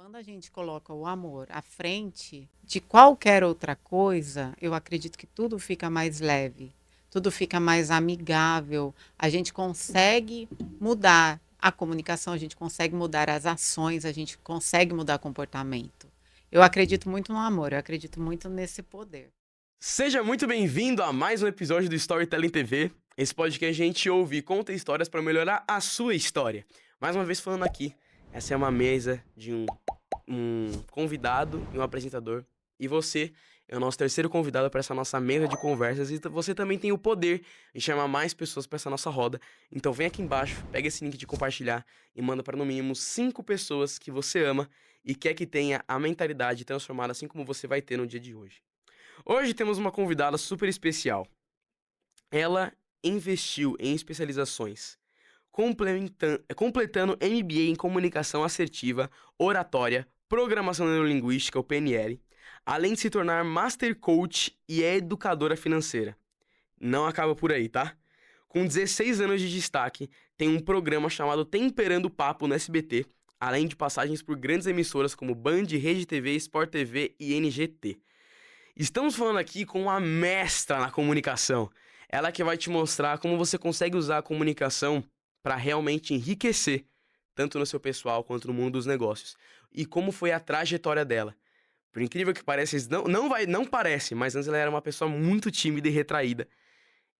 quando a gente coloca o amor à frente de qualquer outra coisa, eu acredito que tudo fica mais leve, tudo fica mais amigável, a gente consegue mudar a comunicação, a gente consegue mudar as ações, a gente consegue mudar comportamento. Eu acredito muito no amor, eu acredito muito nesse poder. Seja muito bem-vindo a mais um episódio do Storytelling TV. Esse podcast a gente ouve e conta histórias para melhorar a sua história. Mais uma vez falando aqui, essa é uma mesa de um convidado e um apresentador. E você é o nosso terceiro convidado para essa nossa mesa de conversas. E você também tem o poder de chamar mais pessoas para essa nossa roda. Então vem aqui embaixo, pega esse link de compartilhar e manda para no mínimo 5 pessoas que você ama e quer que tenha a mentalidade transformada assim como você vai ter no dia de hoje. Hoje temos uma convidada super especial. Ela investiu em especializações, completando MBA em Comunicação Assertiva, Oratória, Programação Neurolinguística, o PNL, além de se tornar Master Coach e é educadora financeira. Não acaba por aí, tá? Com 16 anos de destaque, tem um programa chamado Temperando o Papo no SBT, além de passagens por grandes emissoras como Band, Rede TV, Sport TV e NGT. Estamos falando aqui com uma mestra na comunicação. Ela que vai te mostrar como você consegue usar a comunicação para realmente enriquecer, tanto no seu pessoal quanto no mundo dos negócios. E como foi a trajetória dela. Por incrível que pareça, não parece, mas antes ela era uma pessoa muito tímida e retraída.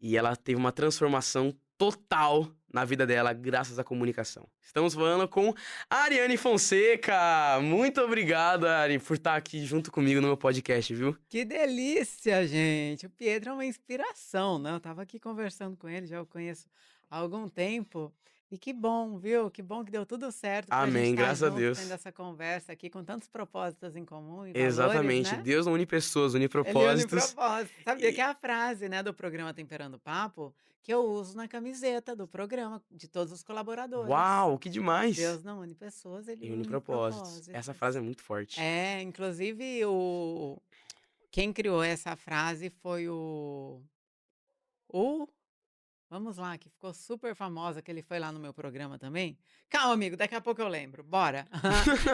E ela teve uma transformação total na vida dela graças à comunicação. Estamos falando com a Ariane Fonseca. Muito obrigado, Ari, por estar aqui junto comigo no meu podcast, viu? Que delícia, gente! O Pietro é uma inspiração, né? Eu estava aqui conversando com ele, já o conheço há algum tempo. E que bom, viu? Que bom que deu tudo certo para a gente Amém, estar graças a junto, tendo Deus. essa conversa aqui, com tantos propósitos em comum e valores, Exatamente. né? Deus não une pessoas, une Ele une propósitos. propósitos. Sabia que E é a frase, né, do programa Temperando Papo, que eu uso na camiseta do programa, de todos os colaboradores. uau, que demais! Deus não une pessoas, ele E une une propósitos. Essa propósitos. frase é muito forte. É, inclusive quem criou essa frase foi o vamos lá, que ficou super famosa, que ele foi lá no meu programa também. Calma, amigo, daqui a pouco eu lembro, bora.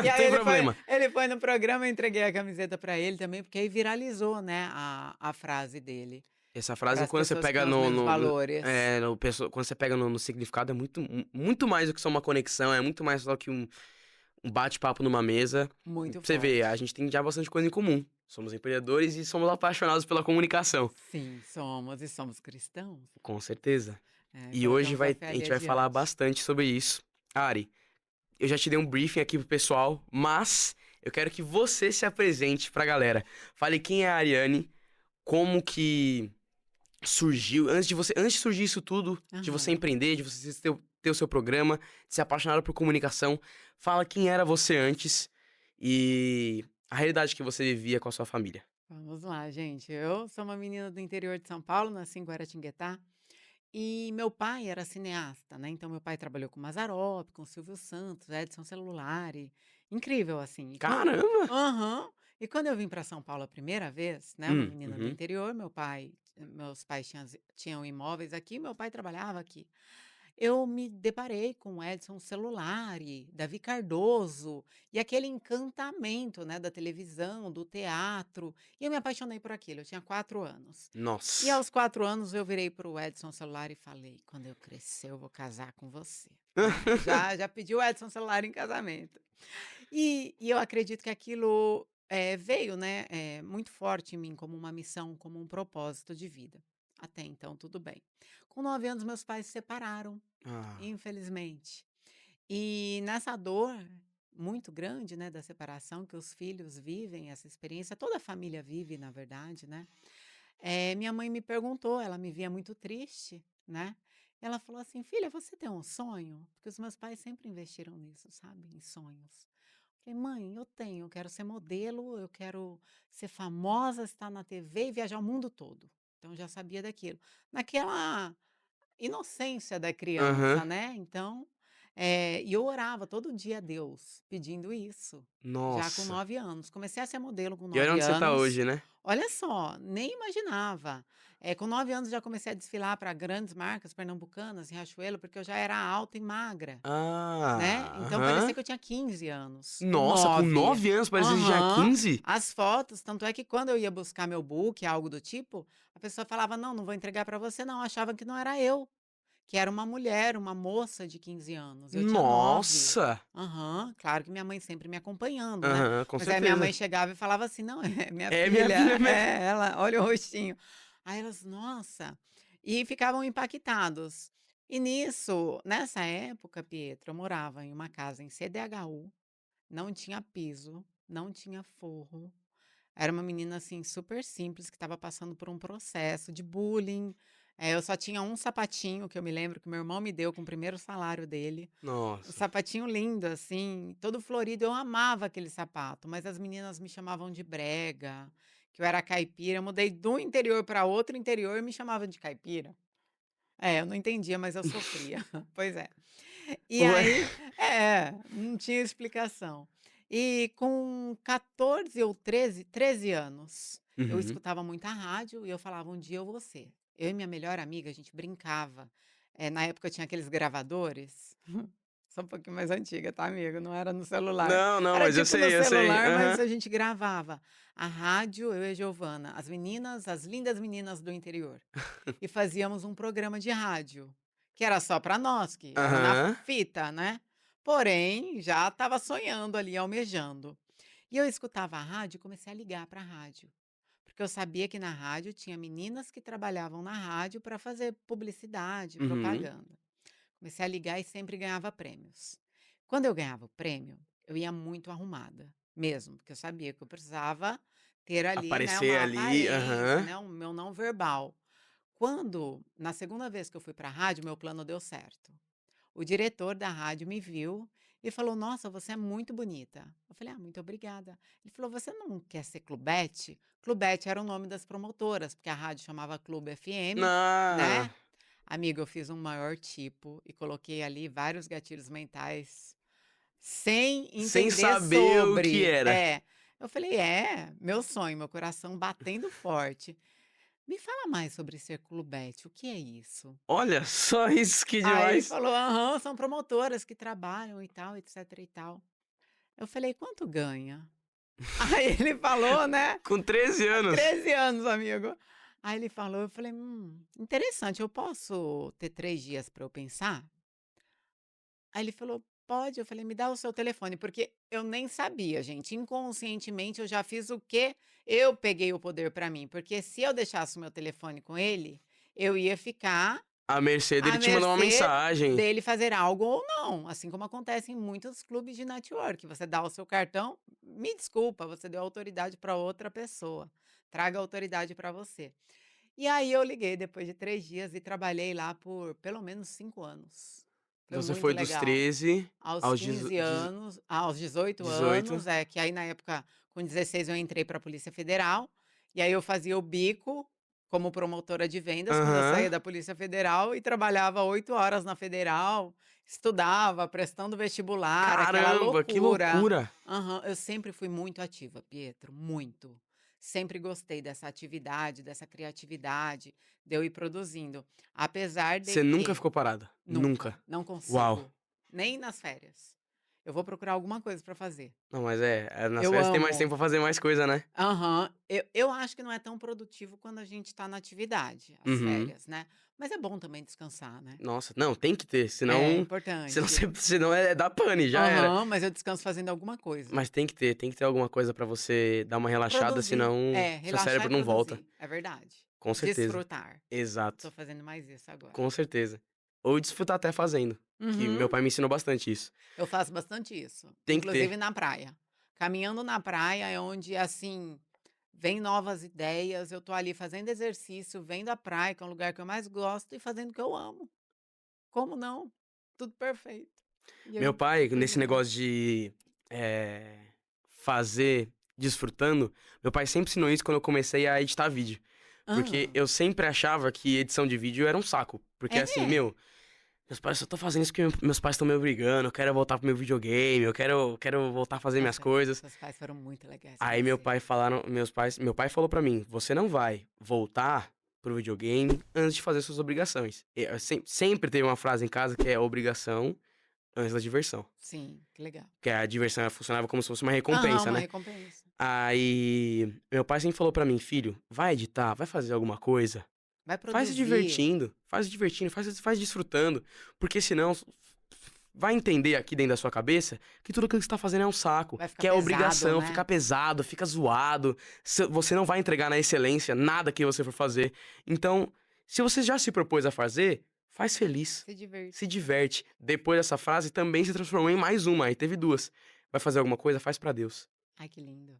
E aí Tem ele foi problema. ele foi no programa, eu entreguei a camiseta para ele também, porque aí viralizou, né, a frase dele, Essa para frase, as quando você pessoas que pega têm os no, mesmos no, no- valores. é, no perso- quando você pega no significado, é muito mais do que só uma conexão, é muito mais só que um bate-papo numa mesa. Muito Pra você ver, a forte. gente tem já bastante coisa em comum. Somos empreendedores e somos apaixonados pela comunicação. Sim, somos e somos cristãos. Com certeza. E hoje Colocamos a fé a ali gente vai falar adiante. bastante sobre isso. Ari, eu já te dei um briefing aqui pro pessoal, mas eu quero que você se apresente pra galera. Fale quem é a Ariane, como que surgiu, antes de surgir isso tudo, de você Aham. empreender, de você ter o seu programa, de ser apaixonado por comunicação, fala quem era você antes e a realidade que você vivia com a sua família. Vamos lá, gente. Eu sou uma menina do interior de São Paulo, nasci em Guaratinguetá. E meu pai era cineasta, né, então meu pai trabalhou com Mazzaropi, com Silvio Santos, Edson Celulari, incrível assim. Caramba! Aham. E quando eu vim para São Paulo a primeira vez, né, uma menina do Uhum. interior, meus pais tinham imóveis aqui, meu pai trabalhava aqui. Eu me deparei com Edson Celulari, Davi Cardoso, e aquele encantamento, né, da televisão, do teatro, e eu me apaixonei por aquilo, eu tinha 4 anos. E Nossa. aos 4 anos eu virei para o Edson Celular e falei: "Quando eu crescer eu vou casar com você", né. Já pedi o Edson Celular em casamento. E eu acredito que aquilo, veio, né, muito forte em mim como uma missão, como um propósito de vida. Até então tudo bem. Com 9 anos meus pais se separaram, Ah, infelizmente. E nessa dor muito grande, né, da separação que os filhos vivem, essa experiência, toda a família vive na verdade, né. Minha mãe me perguntou, ela me via muito triste, né, ela falou assim: "Filha, você tem um sonho?" Porque os meus pais sempre investiram nisso, sabe, em sonhos. Falei: "Mãe, eu tenho, eu quero ser modelo, eu quero ser famosa, estar na TV e viajar o mundo todo". Então eu já sabia daquilo. Naquela inocência da aham. criança, né, então, E eu orava todo dia a Deus, pedindo isso, já com Nossa. 9 anos. Comecei a ser modelo com E olha 9 onde você tá anos. hoje, né. Olha só, nem imaginava. Com 9 anos já comecei a desfilar para grandes marcas pernambucanas em Riachuelo, porque eu já era alta e magra, né, Ah, então parecia aham. que eu tinha 15 anos, com Nossa, com 9. 9 anos parecia que você tinha Aham. 15? As fotos, tanto é que quando eu ia buscar meu book, algo do tipo, a pessoa falava: "Não, não vou entregar para você não", achava que não era eu. Que era uma mulher, uma moça de 15 anos, eu tinha 9. Nossa! Aham, claro que minha mãe sempre me acompanhando, né. Aham, com Mas aí minha mãe certeza. chegava e falava assim: "Não, é minha É minha filha filha, mesmo. é ela, olha o rostinho". Aí elas: "Nossa", e ficavam impactados. E nisso, nessa época, Pietro, eu morava em uma casa em CDHU, não tinha piso, não tinha forro, era uma menina, assim, super simples que estava passando por um processo de bullying. Eu só tinha um sapatinho que eu me lembro que meu irmão me deu com o primeiro salário dele, um Nossa. sapatinho lindo, assim, todo florido, eu amava aquele sapato, mas as meninas me chamavam de brega, que eu era caipira, eu mudei de um interior para outro interior e me chamavam de caipira. Eu não entendia, mas eu sofria. Pois é. E Ué. aí não tinha explicação. E com 14 ou 13 anos, eu Uhum. escutava muita rádio e eu falava: "Um dia eu vou ser". Eu e minha melhor amiga, a gente brincava, na época tinha aqueles gravadores, sou um pouquinho mais antiga, tá, amigo, não era no celular. Não, não, Era mas eu tipo no sei, eu sei. celular, mas Aham. a gente gravava a rádio, eu e a Giovana, as meninas, as lindas meninas do interior. E fazíamos um programa de rádio, que era só para nós, que era na Aham. fita, né. Porém, já estava sonhando ali, almejando. E eu escutava a rádio e comecei a ligar para a rádio, porque eu sabia que na rádio tinha meninas que trabalhavam na rádio para fazer publicidade, Uhum. propaganda. Comecei a ligar e sempre ganhava prêmios. Quando eu ganhava o prêmio, eu ia muito arrumada, mesmo, porque eu sabia que eu precisava ter ali, né, Aparecer uma ali. aparência, Aham. né, o meu não verbal. Quando, na segunda vez que eu fui para a rádio, meu plano deu certo. O diretor da rádio me viu e falou: "Nossa, você é muito bonita". Eu falei: "Ah, muito obrigada". Ele falou: "Você não quer ser Clubete?". Clubete era o nome das promotoras, porque a rádio chamava Clube FM, Ah, né. Amiga, eu fiz um maior tipo e coloquei ali vários gatilhos mentais, sem sem entender saber o que sobre. era. Eu falei: "É, meu sonho, meu coração batendo forte". Me fala mais sobre ser clubete, o que é isso? Olha só isso, que Aí ele demais. falou: "Aham, são promotoras que trabalham e tal, etc e tal". Eu falei: "Quanto ganha?". Aí ele falou, né, Com 13 anos. 13 anos, amigo. Aí ele falou, eu falei: interessante, eu posso ter 3 dias para eu pensar?". Aí ele falou: "Pode". Eu falei: "Me dá o seu telefone", porque eu nem sabia, gente, inconscientemente eu já fiz o quê? Eu peguei o poder para mim, porque se eu deixasse o meu telefone com ele, eu ia ficar A mercê dele à te mandou uma mercê mensagem. dele fazer algo ou não, assim como acontece em muitos clubes de network, você dá o seu cartão, me desculpa, você deu autoridade para outra pessoa, traga a autoridade para você. E aí eu liguei depois de 3 dias e trabalhei lá por pelo menos 5 anos. Foi Você muito foi dos legal. 13 Aos aos dezo 15 anos, aos 18 18. anos, que aí na época, com 16 eu entrei para a Polícia Federal, e aí eu fazia o bico como promotora de vendas quando eu Aham. saía da Polícia Federal e trabalhava 8 horas na Federal, estudava, prestando vestibular, aquela Caramba, que loucura. loucura. Aham, eu sempre fui muito ativa, Pietro, muito. Sempre gostei dessa atividade, dessa criatividade, de eu ir produzindo, apesar de Você nunca que ficou parada? nunca, Nunca? não Uau. consigo, nem nas férias. Eu vou procurar alguma coisa para fazer. Não, mas nas Eu férias tem mais tempo amo. pra fazer mais coisa, né? Aham. Eu acho que não é tão produtivo quando a gente está na atividade, as Uhum. férias, né. Mas é bom também descansar, né. Nossa, não, tem que ter, É senão senão importante. você senão dá pane, já era. Aham, mas eu descanso fazendo alguma coisa. Mas tem que ter alguma coisa pra você dar uma relaxada, Produzir. senão seu Relaxar e cérebro não volta. produzir, é verdade. Com certeza. Desfrutar. Tô Exato, fazendo mais isso agora. com certeza. Ou desfrutar até fazendo, que meu Uhum. pai me ensinou bastante isso. Eu faço bastante isso, Tem que ter. inclusive na praia. Caminhando na praia é onde, assim, vem novas ideias, eu tô ali fazendo exercício, vendo a praia, que é um lugar que eu mais gosto, e fazendo o que eu amo. Como não? Tudo perfeito. E Meu eu pai, tô nesse indo. negócio de, fazer desfrutando, meu pai sempre ensinou isso quando eu comecei a editar vídeo. Porque Hã. eu sempre achava que edição de vídeo era um saco. Porque assim, É. meu, Meus pais só estão fazendo isso porque meus pais estão me obrigando, eu quero voltar pro meu videogame, eu quero voltar a fazer minhas Nossa, coisas. seus pais foram muito legais com Aí você. meu pai falou pra mim, você não vai voltar pro videogame antes de fazer suas obrigações. Sempre teve uma frase em casa que é obrigação antes da diversão. Sim, que legal. Que a diversão funcionava como se fosse uma Aham, recompensa, uma né? recompensa. Aí meu pai sempre falou pra mim, filho, vai editar, vai fazer alguma coisa. Vai Faz se produzir, divertindo, faz se divertindo, faz desfrutando. Porque senão vai entender aqui dentro da sua cabeça que tudo aquilo que você tá fazendo é um saco, vai ficar que é pesado, obrigação, né? fica pesado, fica zoado. Você não vai entregar na excelência nada que você for fazer. Então, se você já se propôs a fazer, faz feliz. Se Se divertir. diverte. Depois dessa frase também se transformou em mais uma, aí teve duas. Vai fazer alguma coisa, faz pra Deus. Ai, que lindo.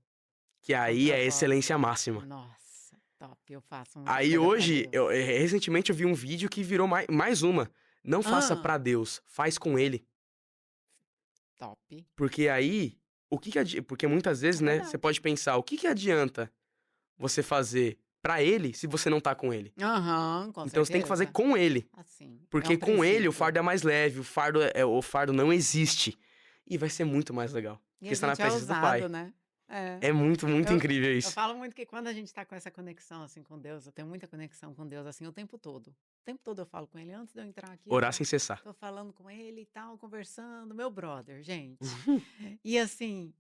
Que É um aí é excelência propósito. máxima. Nossa, top. Eu faço muita Aí coisa pra hoje, Deus. recentemente eu vi um vídeo que virou mais uma. Não faça Ah, pra Deus, faz com ele. top. Porque aí, porque muitas vezes, É né, você verdade. pode pensar, o que que adianta você fazer pra ele se você não tá com ele? Aham, com Então você tem que fazer certeza. com ele, Assim, é porque um com ele o princípio. fardo é mais leve, o fardo não existe e vai ser muito mais legal, E porque a está na gente é presença do Pai. ousado, né? É. É muito, muito Eu, incrível eu isso. falo muito que quando a gente tá com essa conexão assim com Deus, eu tenho muita conexão com Deus assim o tempo todo. O tempo todo eu falo com ele. Antes de eu entrar aqui, Orar sem cessar. tô falando com ele e tal, conversando, meu brother, gente. E assim,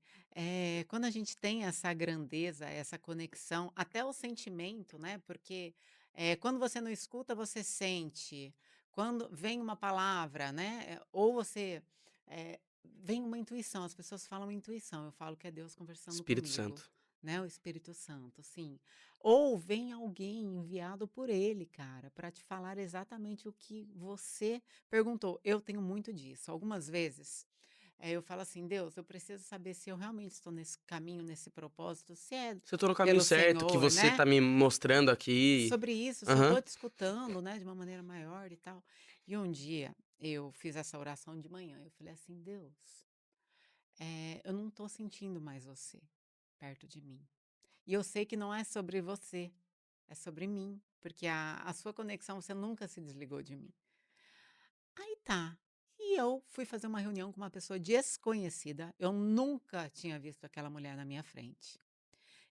quando a gente tem essa grandeza, essa conexão, até o sentimento, né? Porque quando você não escuta, você sente. Quando vem uma palavra, né? Ou você vem uma intuição. As pessoas falam intuição. Eu falo que é Deus conversando Espírito comigo, Santo. né? O Espírito Santo, sim. Ou vem alguém enviado por ele, cara, para te falar exatamente o que você perguntou. Eu tenho muito disso. Algumas vezes eu falo assim: "Deus, eu preciso saber se eu realmente estou nesse caminho, nesse propósito, se é Se eu tô no caminho pelo certo, que Senhor, você né, tá me mostrando aqui. sobre isso, se eu Aham. estou te escutando, né, de uma maneira maior e tal". E um dia eu fiz essa oração de manhã, eu falei assim: "Deus, eu não estou sentindo mais você perto de mim. E eu sei que não é sobre você, é sobre mim, porque a sua conexão, você nunca se desligou de mim". Aí tá. E eu fui fazer uma reunião com uma pessoa desconhecida. Eu nunca tinha visto aquela mulher na minha frente.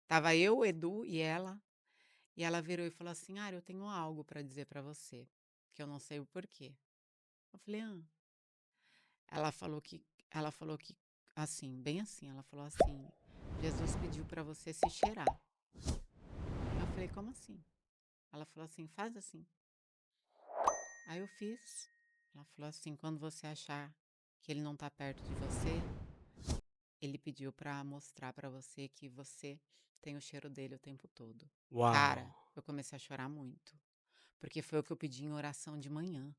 Tava eu, o Edu e ela virou e falou assim: "Ah, eu tenho algo para dizer para você, que eu não sei o porquê". Eu falei: "Ah". Ela falou que assim, bem assim, ela falou assim: "Jesus pediu para você se cheirar". Eu falei: "Como assim?". Ela falou assim: "Faz assim". Aí eu fiz. Ela falou assim: "Quando você achar que ele não tá perto de você, ele pediu pra mostrar pra você que você tem o cheiro dele o tempo todo". Uau. Cara, eu comecei a chorar muito, porque foi o que eu pedi em oração de manhã,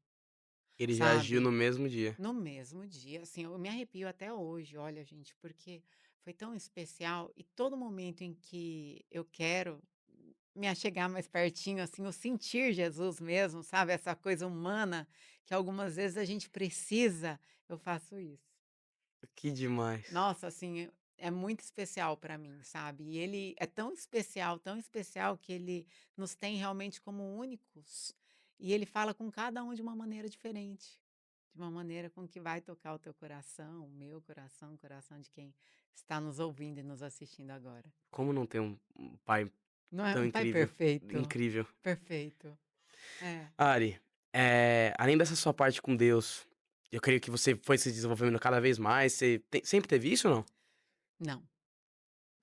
Ele já agiu no sabe. mesmo dia. No mesmo dia, assim, eu me arrepio até hoje, olha, gente, porque foi tão especial e todo momento em que eu quero me achegar mais pertinho, assim, eu sentir Jesus mesmo, sabe, essa coisa humana que algumas vezes a gente precisa, eu faço isso. Que demais. Nossa, assim, é muito especial para mim, sabe. E ele é tão especial que ele nos tem realmente como únicos, e ele fala com cada um de uma maneira diferente, de uma maneira com que vai tocar o teu coração, o meu coração, o coração de quem está nos ouvindo e nos assistindo agora. Como não ter um pai Não é tão um pai incrível? perfeito, Incrível. perfeito. É. Ari, além dessa sua parte com Deus, eu creio que você foi se desenvolvendo cada vez mais. Você sempre teve isso ou não? Não,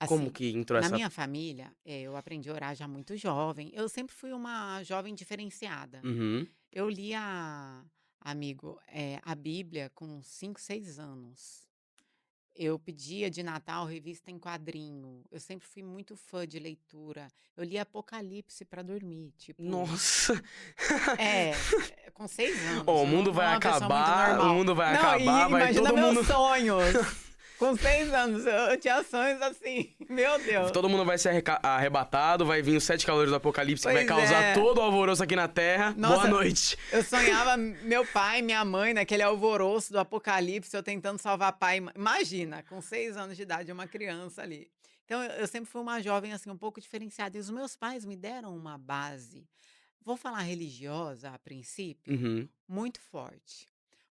Como assim, que entrou na essa. minha família, eu aprendi a orar já muito jovem, eu sempre fui uma jovem diferenciada. Uhum. Eu lia, amigo, a Bíblia com 5, 6 anos. Eu pedia de Natal revista em quadrinho. Eu sempre fui muito fã de leitura. Eu lia Apocalipse para dormir, tipo Nossa! com 6 anos. Ó, o Eu não mundo não vai é uma pessoa muito acabar, o normal. mundo vai Não, acabar, e vai imagina todo meus mundo. sonhos. Com 6 anos, eu tinha sonhos assim, meu Deus. Todo mundo vai ser arrebatado, vai vir os 7 calores do apocalipse que vai Pois causar é. todo o alvoroço aqui na Terra. Boa Nossa, noite. eu sonhava meu pai, minha mãe, naquele alvoroço do apocalipse, eu tentando salvar pai e mãe. Imagina, com 6 anos de idade, uma criança ali. Então eu sempre fui uma jovem, assim, um pouco diferenciada. E os meus pais me deram uma base, vou falar religiosa a princípio, Uhum. muito forte.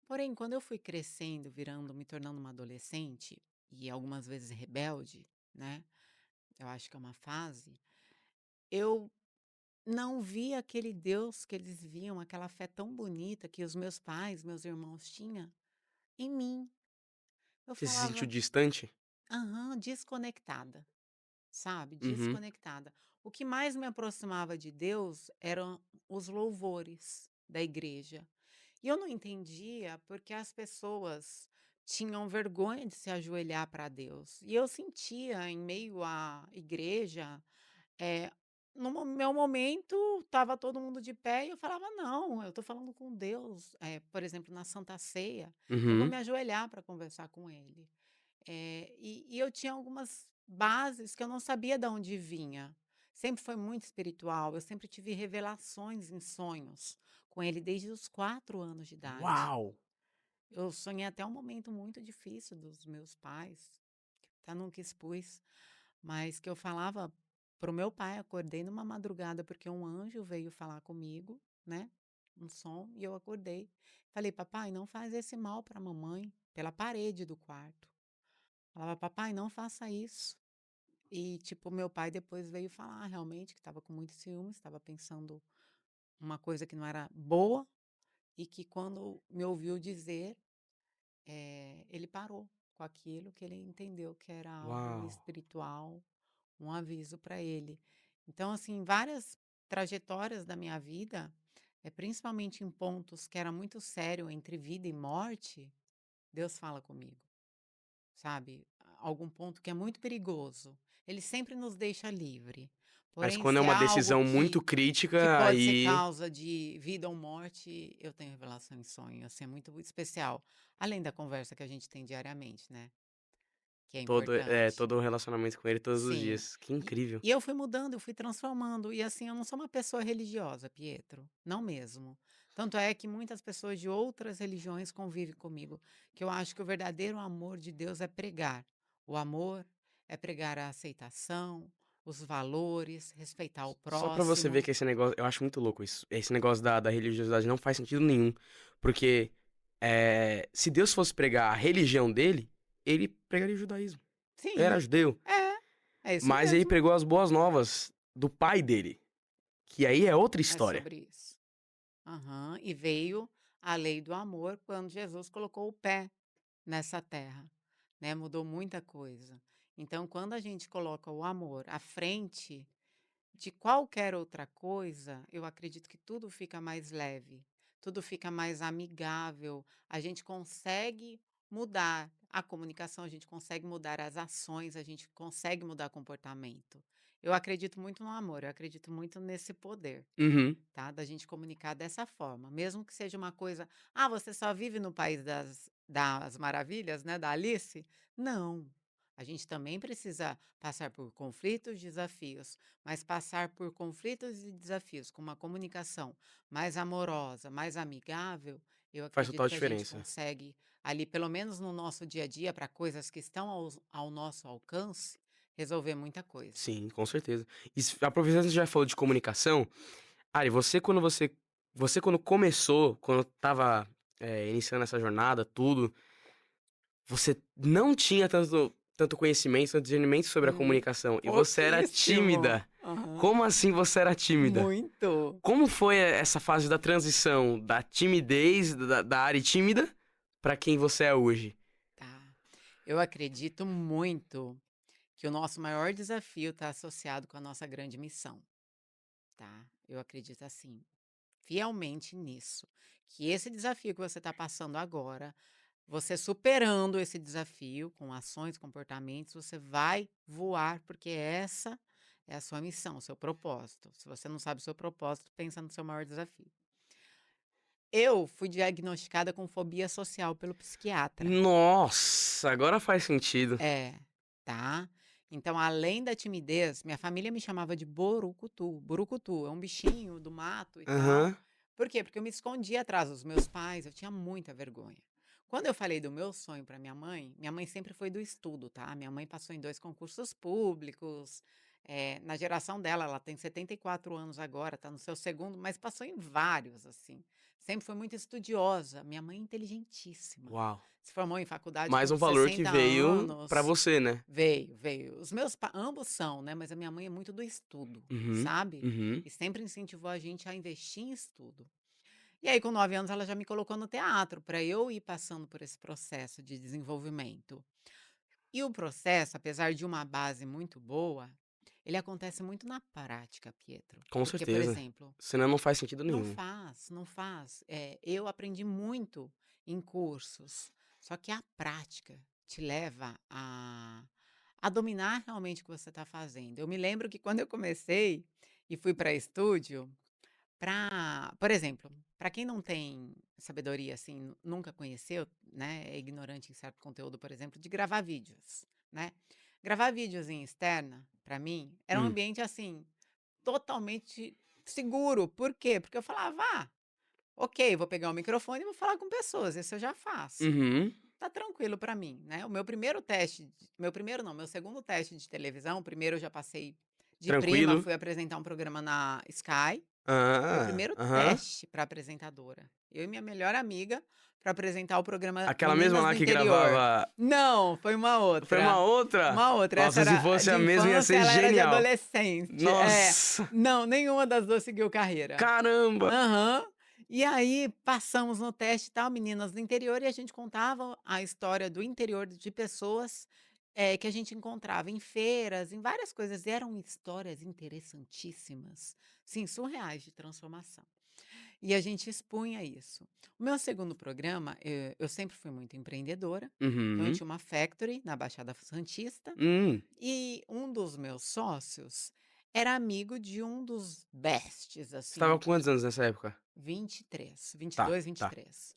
Porém, quando eu fui crescendo, virando, me tornando uma adolescente e algumas vezes rebelde, né? Eu acho que é uma fase. Eu não via aquele Deus que eles viam, aquela fé tão bonita que os meus pais, meus irmãos tinham em mim. Eu Você se sentiu falava, distante? aham, desconectada, sabe? Uhum. Desconectada. O que mais me aproximava de Deus eram os louvores da igreja. E eu não entendia porque as pessoas tinham vergonha de se ajoelhar para Deus. E eu sentia em meio à igreja, eh, meu momento, estava todo mundo de pé e eu falava: "Não, eu estou falando com Deus". Por exemplo, na Santa Ceia, eu vou Uhum. me ajoelhar para conversar com Ele. E eu tinha algumas bases que eu não sabia de onde vinha. Sempre foi muito espiritual, eu sempre tive revelações em sonhos com Ele desde os 4 anos de idade. Uau! Eu sonhei até um momento muito difícil dos meus pais, que até nunca expus, mas que eu falava para o meu pai, acordei numa madrugada porque um anjo veio falar comigo, né, um som, e eu acordei. Falei: "Papai, não faz esse mal para a mamãe", pela parede do quarto. Falava: "Papai, não faça isso". E, tipo, meu pai depois veio falar realmente que estava com muito ciúmes, estava pensando uma coisa que não era boa, e que quando me ouviu dizer, ele parou com aquilo, que ele entendeu que era algo Uau! espiritual, um aviso para ele. Então, assim, várias trajetórias da minha vida, principalmente em pontos que era muito sério entre vida e morte, Deus fala comigo, sabe? Algum ponto que é muito perigoso. Ele sempre nos deixa livre. Mas Porém, quando é se é uma algo decisão muito que crítica, pode ser aí causa de vida ou morte, eu tenho revelação em sonho, assim, é muito especial. Além da conversa que a gente tem diariamente, né? Que é importante. todo o relacionamento com ele todos os Sim. dias. Que E incrível. e eu fui mudando, eu fui transformando. E, assim, eu não sou uma pessoa religiosa, Pietro, não mesmo. Tanto é que muitas pessoas de outras religiões convivem comigo, que eu acho que o verdadeiro amor de Deus é pregar. O amor é pregar a aceitação, os valores, respeitar o Só pra você ver próximo. que esse negócio eu acho muito louco isso. Esse negócio da religiosidade não faz sentido nenhum, porque, se Deus fosse pregar a religião dele, ele pregaria o judaísmo. Ele era Sim, judeu, é isso mas ele mesmo. pregou as boas novas do pai dele, que aí é outra É história. sobre isso. Aham. E veio a lei do amor quando Jesus colocou o pé nessa terra, né, mudou muita coisa. Então, quando a gente coloca o amor à frente de qualquer outra coisa, eu acredito que tudo fica mais leve, tudo fica mais amigável, a gente consegue mudar a comunicação, a gente consegue mudar as ações, a gente consegue mudar comportamento. Eu acredito muito no amor, eu acredito muito nesse poder. Uhum. Tá, da gente comunicar dessa forma, mesmo que seja uma coisa: "Ah, você só vive no país das maravilhas, né, da Alice?". Não, a gente também precisa passar por conflitos, desafios, mas passar por conflitos e desafios com uma comunicação mais amorosa, mais amigável, eu Faz acredito total que a gente diferença. consegue, ali, pelo menos no nosso dia a dia, para coisas que estão ao nosso alcance, resolver muita coisa. Sim, com certeza. Aproveitando que você já falou de comunicação, Ari, você quando começou, quando estava, iniciando essa jornada, tudo, você não tinha tanto conhecimento, tanto discernimento sobre a Hum, comunicação e você era pouquíssimo. tímida. Aham. Como assim você era tímida? Muito. Como foi essa fase da transição da timidez, da Ari tímida, pra quem você é hoje? Tá. Eu acredito muito que o nosso maior desafio está associado com a nossa grande missão, tá? Eu acredito assim, fielmente nisso, que esse desafio que você está passando agora, você superando esse desafio com ações, comportamentos, você vai voar, porque essa é a sua missão, o seu propósito. Se você não sabe o seu propósito, pensa no seu maior desafio. Eu fui diagnosticada com fobia social pelo psiquiatra. Nossa, agora faz sentido. É, tá. Então, além da timidez, minha família me chamava de Borucutu. Burucutu é um bichinho do mato e tal. Aham. Por quê? Porque eu me escondia atrás dos meus pais, eu tinha muita vergonha. Quando eu falei do meu sonho para minha mãe sempre foi do estudo, tá? Minha mãe passou em 2 concursos públicos, na geração dela, ela tem 74 anos agora, está no seu segundo, mas passou em vários, assim. Sempre foi muito estudiosa. Minha mãe é inteligentíssima. Uau. Se formou em faculdade Mais com um valor que 60 veio pra anos. você, né? Veio, veio. Os meus pa ambos são, né, mas a minha mãe é muito do estudo, Uhum, sabe. uhum. E sempre incentivou a gente a investir em estudo. E aí com 9 anos ela já me colocou no teatro, para eu ir passando por esse processo de desenvolvimento. E o processo, apesar de uma base muito boa, ele acontece muito na prática, Pietro. Com Porque, por certeza. exemplo, Senão não faz sentido não nenhum. faz, não faz. Eu aprendi muito em cursos, só que a prática te leva a dominar realmente o que você está fazendo. Eu me lembro que quando eu comecei e fui para estúdio, por exemplo, para quem não tem sabedoria, assim, nunca conheceu, né, é ignorante em certo conteúdo, por exemplo, de gravar vídeos, né. Gravar vídeos em externa, para mim, era um Hum. ambiente, assim, totalmente seguro. Por quê? Porque eu falava: "Ah, ok, vou pegar o microfone e vou falar com pessoas, isso eu já faço. Uhum. Tá tranquilo para mim", né. O meu primeiro teste meu primeiro não, meu segundo teste de televisão, o primeiro eu já passei de prima, Tranquilo. fui apresentar um programa na Sky, meu Ah, primeiro aham. teste para apresentadora. Eu e minha melhor amiga para apresentar o programa Aquela mesma Meninas lá do que Interior. gravava Não, foi uma foi uma outra. outra? Uma outra, essa Nossa, se era fosse de a mesma ia infância, ser ela era de genial. adolescente. Nossa, Não, nenhuma das 2 seguiu carreira. caramba! Aham. E aí passamos no teste e tal, Meninas do Interior, e a gente contava a história do interior de pessoas, que a gente encontrava em feiras, em várias coisas, e eram histórias interessantíssimas, sim, surreais de transformação. E a gente expunha isso. O meu segundo programa, eu sempre fui muito empreendedora, então eu Uhum. tinha uma factory na Baixada Santista, Hum. e um dos meus sócios era amigo de um dos bestes, Você estava assim, com quantos anos nessa época? 23, Tá, 22, tá. 23.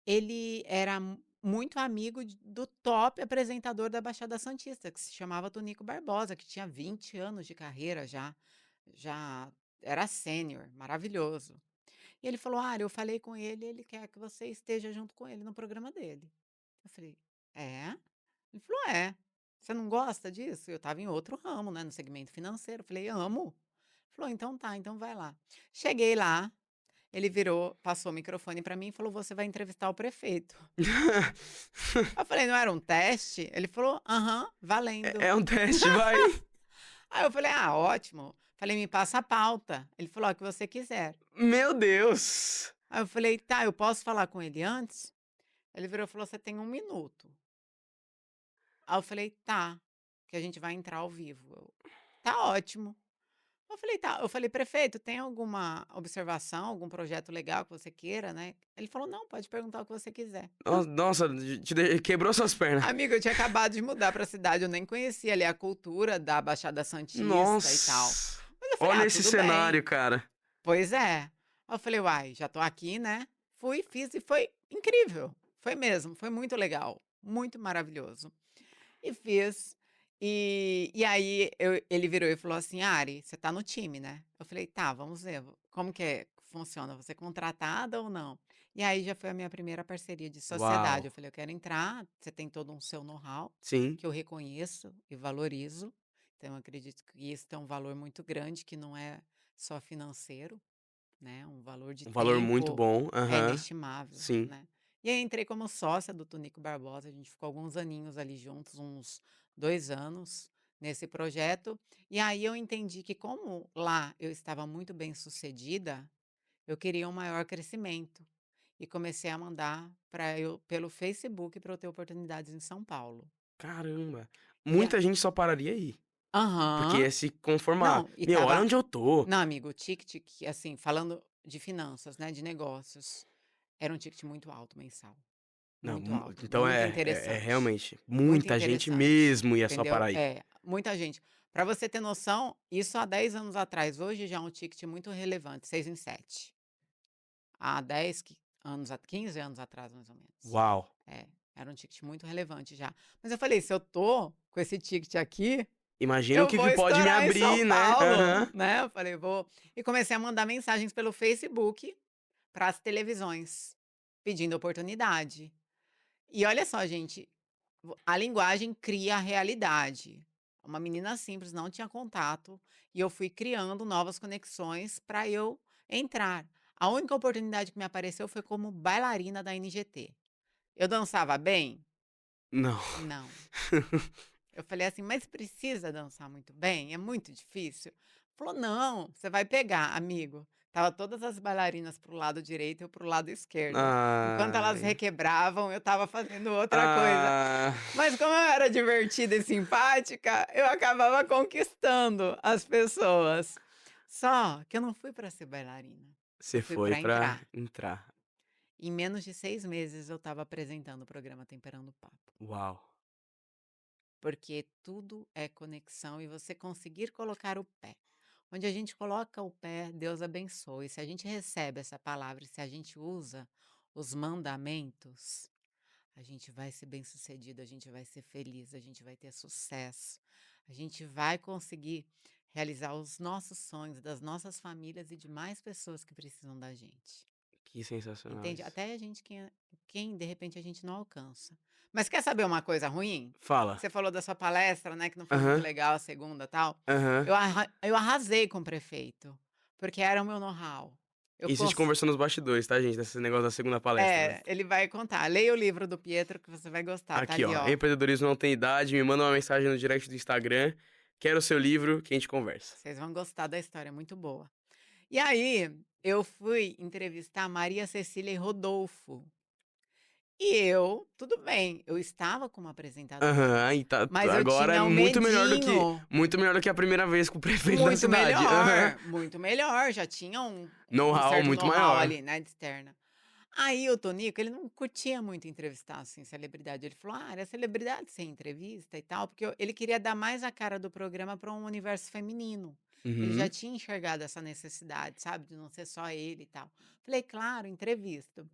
Ele era muito amigo do top apresentador da Baixada Santista, que se chamava Tonico Barbosa, que tinha 20 anos de carreira já era sênior, maravilhoso. E ele falou: "Ah, eu falei com ele, ele quer que você esteja junto com ele no programa dele". Eu falei: "É?". Ele falou: "É. Você não gosta disso?". Eu estava em outro ramo, né, no segmento financeiro. Eu falei: "Amo". Ele falou: "Então tá, então vai lá". Cheguei lá, ele virou, passou o microfone para mim e falou: "Você vai entrevistar o prefeito". Eu falei: "Não era um teste?". Ele falou: "Aham, valendo". É um teste, vai. Aí eu falei: "Ah, ótimo". Falei: "Me passa a pauta". Ele falou: "A que você quiser". Meu Deus! Aí eu falei: "Tá, eu posso falar com ele antes?". Ele virou e falou: "Você tem 1 minuto". Aí eu falei: "Tá, que a gente vai entrar ao vivo". "Tá ótimo". Eu falei: "Tá". Eu falei: "Prefeito, tem alguma observação, algum projeto legal que você queira, né?". Ele falou: "Não, pode perguntar o que você quiser". Nossa, quebrou suas pernas. Amigo, eu tinha acabado de mudar pra cidade, eu nem conhecia ali a cultura da Baixada Santista e tal. Nossa! Mas eu falei: Olha "Ah, esse tudo cenário, bem". cara. Pois é. Aí eu falei: "Uai, já tô aqui, né". Fui, fiz e foi incrível. Foi mesmo, foi muito legal, muito maravilhoso. E fiz. E aí ele virou e falou assim: "Ari, você tá no time, né?". Eu falei: "Tá, vamos ver, como que funciona? Você é contratada ou não?". E aí já foi a minha primeira parceria de sociedade. Uau. Eu falei: "Eu quero entrar, você tem todo um seu know-how, Sim, que eu reconheço e valorizo, então eu acredito que isso tem um valor muito grande que não é só financeiro, né, um valor de um valor muito tempo bom. é Aham. inestimável, Sim. né". E aí entrei como sócia do Tonico Barbosa, a gente ficou alguns aninhos ali juntos, uns 2 anos nesse projeto, e aí eu entendi que como lá eu estava muito bem-sucedida, eu queria um maior crescimento, e comecei a mandar para eu pelo Facebook para eu ter oportunidades em São Paulo. Caramba. E a Muita gente só pararia aí, porque Aham. ia se conformar. Não, e "Meu, olha tava onde eu tô". não, amigo, o ticket que, assim, falando de finanças, né, de negócios, era um ticket Não, muito alto, então muito é interessante, realmente, muito muita gente interessante, mesmo ia só entendeu? parar aí. Muita gente. Para você ter noção, isso há 10 anos atrás, hoje já é um ticket muito relevante, 6 em 7. Há 15 anos atrás, mais ou menos. Uau. É, era um ticket muito relevante já. Mas eu falei: "Se eu tô com esse ticket aqui, Imagina o eu que vou que pode me estourar em São abrir, né. Paulo", Aham. né, eu falei: "Vou", e comecei a mandar mensagens pelo Facebook para as televisões, pedindo oportunidade. E olha só, gente, a linguagem cria a realidade. uma menina simples, não tinha contato, e eu fui criando novas conexões para eu entrar. A única oportunidade que me apareceu foi como bailarina da NGT. Eu dançava bem? Não. Não. Eu falei assim: "Mas precisa dançar muito bem? É muito difícil?" Falou: "Não, você vai pegar, amigo". Tava todas as bailarinas para o lado direito e eu para o lado esquerdo. Enquanto elas Ai. requebravam, eu estava fazendo outra coisa. Ah, Mas como eu era divertida e simpática, eu acabava conquistando as pessoas. Só que eu não fui para ser bailarina, eu você fui foi para pra entrar. entrar. Em menos de 6 meses eu estava apresentando o programa Temperando o Papo. Uau. Porque tudo é conexão e você conseguir colocar o pé. Onde a gente coloca o pé, Deus abençoe. Se a gente recebe essa palavra e se a gente usa os mandamentos, a gente vai ser bem-sucedido, a gente vai ser feliz, a gente vai ter sucesso. A gente vai conseguir realizar os nossos sonhos, das nossas famílias e de mais pessoas que precisam da gente. Que sensacional Entende? isso. Até a gente quem de repente a gente não alcança. Mas quer saber uma coisa ruim? Fala. Você falou da sua palestra, né, que não foi muito Aham, legal a segunda, tal. aham. Eu arrasei com o prefeito, porque era o meu know-how. Eu Isso a gente cons conversou nos bastidores, tá, gente? Desse negócio da segunda palestra, né? ele vai contar. Leia o livro do Pietro que você vai gostar, tá Aqui, ali, ó. ó. Empreendedorismo não tem idade. Me manda uma mensagem no direct do Instagram. Quero o seu livro que a gente conversa. Vocês vão gostar da história, é muito boa. E aí, eu fui entrevistar Maria Cecília e Rodolfo. E eu, tudo bem, eu estava como apresentadora, Aham, e mas eu agora é tinha um medinho. muito melhor do que a primeira vez com o prefeito da cidade. Aham. Muito melhor, já tinha um Know-how certo muito know-how maior. ali, né, de externa. Aí o Tonico, ele não curtia muito entrevistar, assim, celebridade, ele falou: "Ah, era celebridade sem entrevista e tal", porque ele queria dar mais a cara do programa para um universo feminino. Ele já Uhum. tinha enxergado essa necessidade, sabe, de não ser só ele e tal. Falei: "Claro, entrevisto".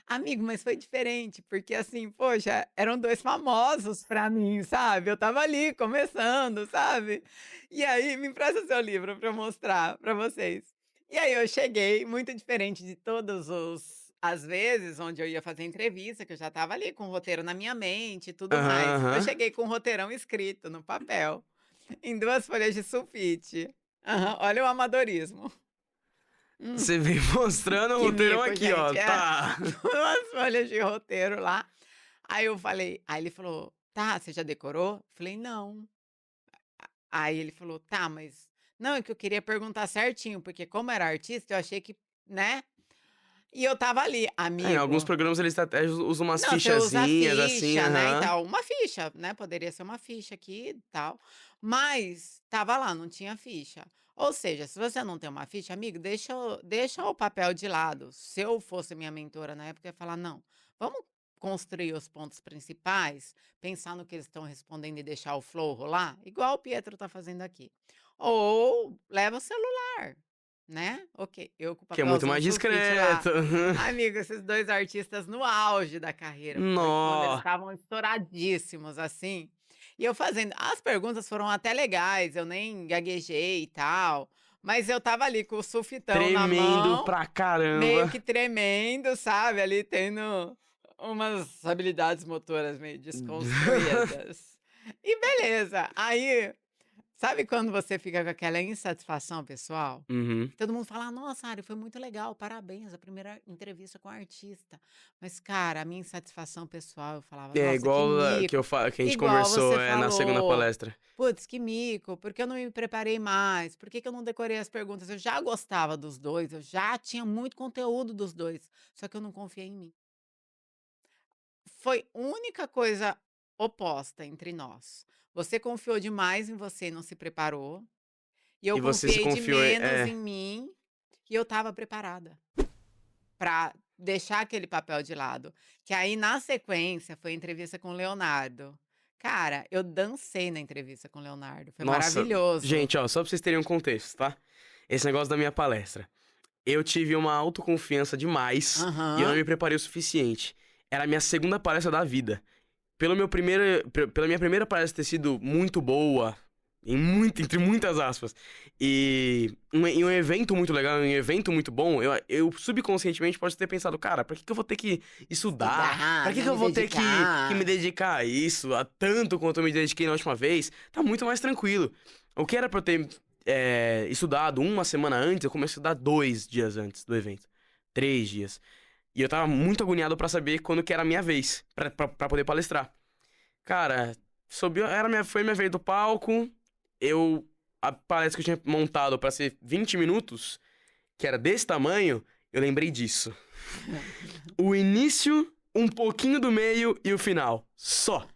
Amigo, mas foi diferente, porque assim, poxa, eram 2 famosos pra mim, sabe, eu estava ali começando, sabe. E aí: "Me empresta seu livro pra eu mostrar pra vocês". E aí eu cheguei, muito diferente de todos os as vezes onde eu ia fazer entrevista, que eu já estava ali com o roteiro na minha mente e tudo Aham, mais. Eu aham. cheguei com o roteirão escrito no papel, em 2 folhas de sulfite. Aham, olha o amadorismo. Hum. Você vem mostrando o Que roteirão mico, aqui, ó. gente. É, Tá. 2 folhas de roteiro lá. Aí ele falou: "Tá, você já decorou?" Falei: "Não". Aí ele falou: "Tá, mas não, é que eu queria perguntar certinho, porque como era artista, eu achei que, né". E eu estava ali: É, em alguns "Amigo". programas eles até usam umas Não, você usa a fichazinhas assim, ficha, né, e aham. tal. Uma ficha, né, poderia ser uma ficha aqui e tal, mas estava lá, não tinha ficha. Ou seja, se você não tem uma ficha, amigo, deixa o papel de lado. Se eu fosse minha mentora na época, eu ia falar: "Não, vamos construir os pontos principais, pensar no que eles estão respondendo e deixar o flow rolar, igual o Pietro está fazendo aqui. Ou leva o celular, né". Ok, eu com o Que é muito papelzão mais sulfite lá. discreto. Amigo, esses 2 artistas no auge da carreira, foi quando eles Nó. estavam estouradíssimos, assim, e eu fazendo as perguntas foram até legais, eu nem gaguejei e tal, mas eu estava ali com o sulfitão na Tremendo mão, pra meio caramba. que tremendo, sabe, ali tendo umas habilidades motoras meio desconstruídas. E beleza, aí sabe quando você fica com aquela insatisfação pessoal? Uhum. E todo mundo fala: "Nossa, Ari, foi muito legal, parabéns, a primeira entrevista com artista". Mas, cara, a minha insatisfação pessoal, eu falava: É "Nossa, que igual mico". que a gente Igual conversou, você na segunda falou: palestra. "Putz, que mico, por que eu não me preparei mais? Por que que eu não decorei as perguntas?". Eu já gostava dos 2, eu já tinha muito conteúdo dos 2, só que eu não confiei em mim. Foi única coisa oposta entre nós. Você confiou demais em você e não se preparou, e eu E você se confiei de confiou menos em mim, e eu estava preparada para deixar aquele papel de lado. Que aí, na sequência, foi a entrevista com o Leonardo. Cara, eu dancei na entrevista com o Leonardo, foi nossa, maravilhoso. gente, ó, só pra vocês terem um contexto, tá? Esse negócio da minha palestra. Eu tive uma autoconfiança demais e eu não Aham. me preparei o suficiente. Era a minha segunda palestra da vida. Pela minha primeira palestra ter sido muito boa, Entre muitas aspas. E um evento muito legal, um evento muito bom, eu subconscientemente posso ter pensado, cara, pra que eu vou ter que estudar? Pra Estudar, que né, eu me vou ter que me dedicar. dedicar a isso, a tanto quanto eu me dediquei na última vez? Tá muito mais tranquilo. O que era pra eu ter estudado uma semana antes, eu comecei a estudar 2 dias antes do evento. 3 dias. E eu tava muito agoniado pra saber quando que era a minha vez, pra poder palestrar. Cara, foi minha vez do palco. A palestra que eu tinha montado pra ser 20 minutos, que era desse tamanho, eu lembrei disso. O início, um pouquinho do meio e o final. Só.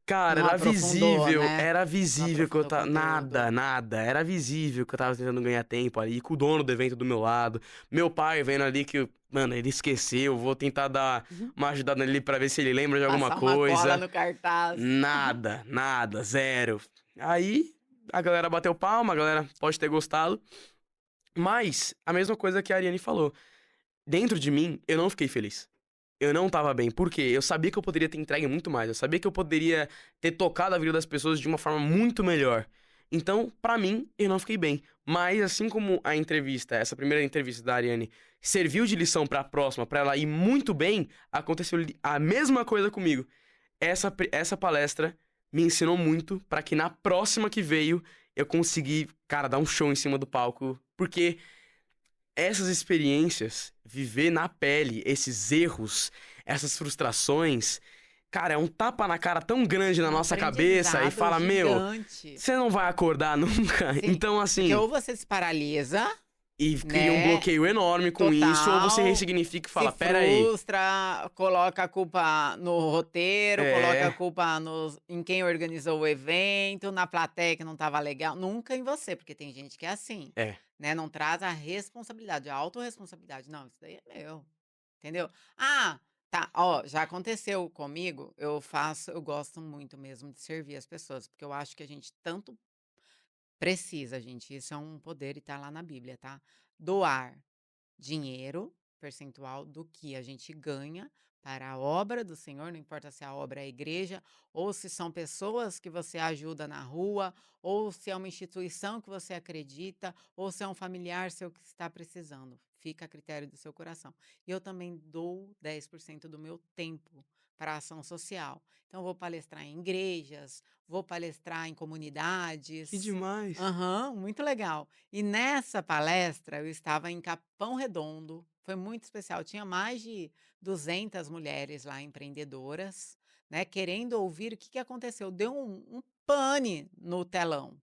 Cara, Não aprofundou, né? era Não visível que eu aprofundou o tava. conteúdo. Nada, nada. Era visível que eu tava tentando ganhar tempo ali, com o dono do evento do meu lado. Meu pai vendo ali que, mano, ele esqueceu. Vou tentar dar Uhum. uma ajudada nele pra ver se ele lembra de alguma Passar uma cola coisa. no cartaz. Nada, nada, zero. Aí a galera bateu palma, a galera pode ter gostado. Mas, a mesma coisa que a Ariane falou. Dentro de mim, eu não fiquei feliz. Eu não tava bem. Por quê? Eu sabia que eu poderia ter entregue muito mais. Eu sabia que eu poderia ter tocado a vida das pessoas de uma forma muito melhor. Então, pra mim, eu não fiquei bem. Mas, assim como a entrevista, essa primeira entrevista da Ariane, serviu de lição pra próxima, pra ela ir muito bem, aconteceu a mesma coisa comigo. Essa palestra me ensinou muito pra que na próxima que veio eu consegui, cara, dar um show em cima do palco. Porque essas experiências, viver na pele esses erros, essas frustrações, cara, é um tapa na cara tão grande É na um nossa cabeça e aprendizado fala: Meu, gigante. você não vai acordar nunca. Sim, Então, porque assim, ou você se paralisa, e cria um né, bloqueio enorme com isso, ou você total, ressignifica e se fala: Pera aí, frustra, coloca a culpa no roteiro, coloca a é, culpa em quem organizou o evento, na plateia que não estava legal, nunca em você, porque tem gente que é assim, é, né, não traz a responsabilidade, a autorresponsabilidade. "Não, isso daí é meu", entendeu? "Ah, tá, ó, já aconteceu comigo, eu gosto muito mesmo de servir as pessoas, porque eu acho que a gente tanto precisa, gente, isso é um poder e tá lá na Bíblia, tá? Doar dinheiro, percentual do que a gente ganha para a obra do Senhor, não importa se a obra é a igreja, ou se são pessoas que você ajuda na rua, ou se é uma instituição que você acredita, ou se é um familiar seu que está precisando. Fica a critério do seu coração. E eu também dou 10% do meu tempo para a ação social. Então, vou palestrar em igrejas, vou palestrar em que comunidades. demais. Aham, muito legal. E nessa palestra eu estava em Capão Redondo, foi muito especial, tinha mais de 200 mulheres lá empreendedoras, né, querendo ouvir o que que aconteceu, deu um pane no telão,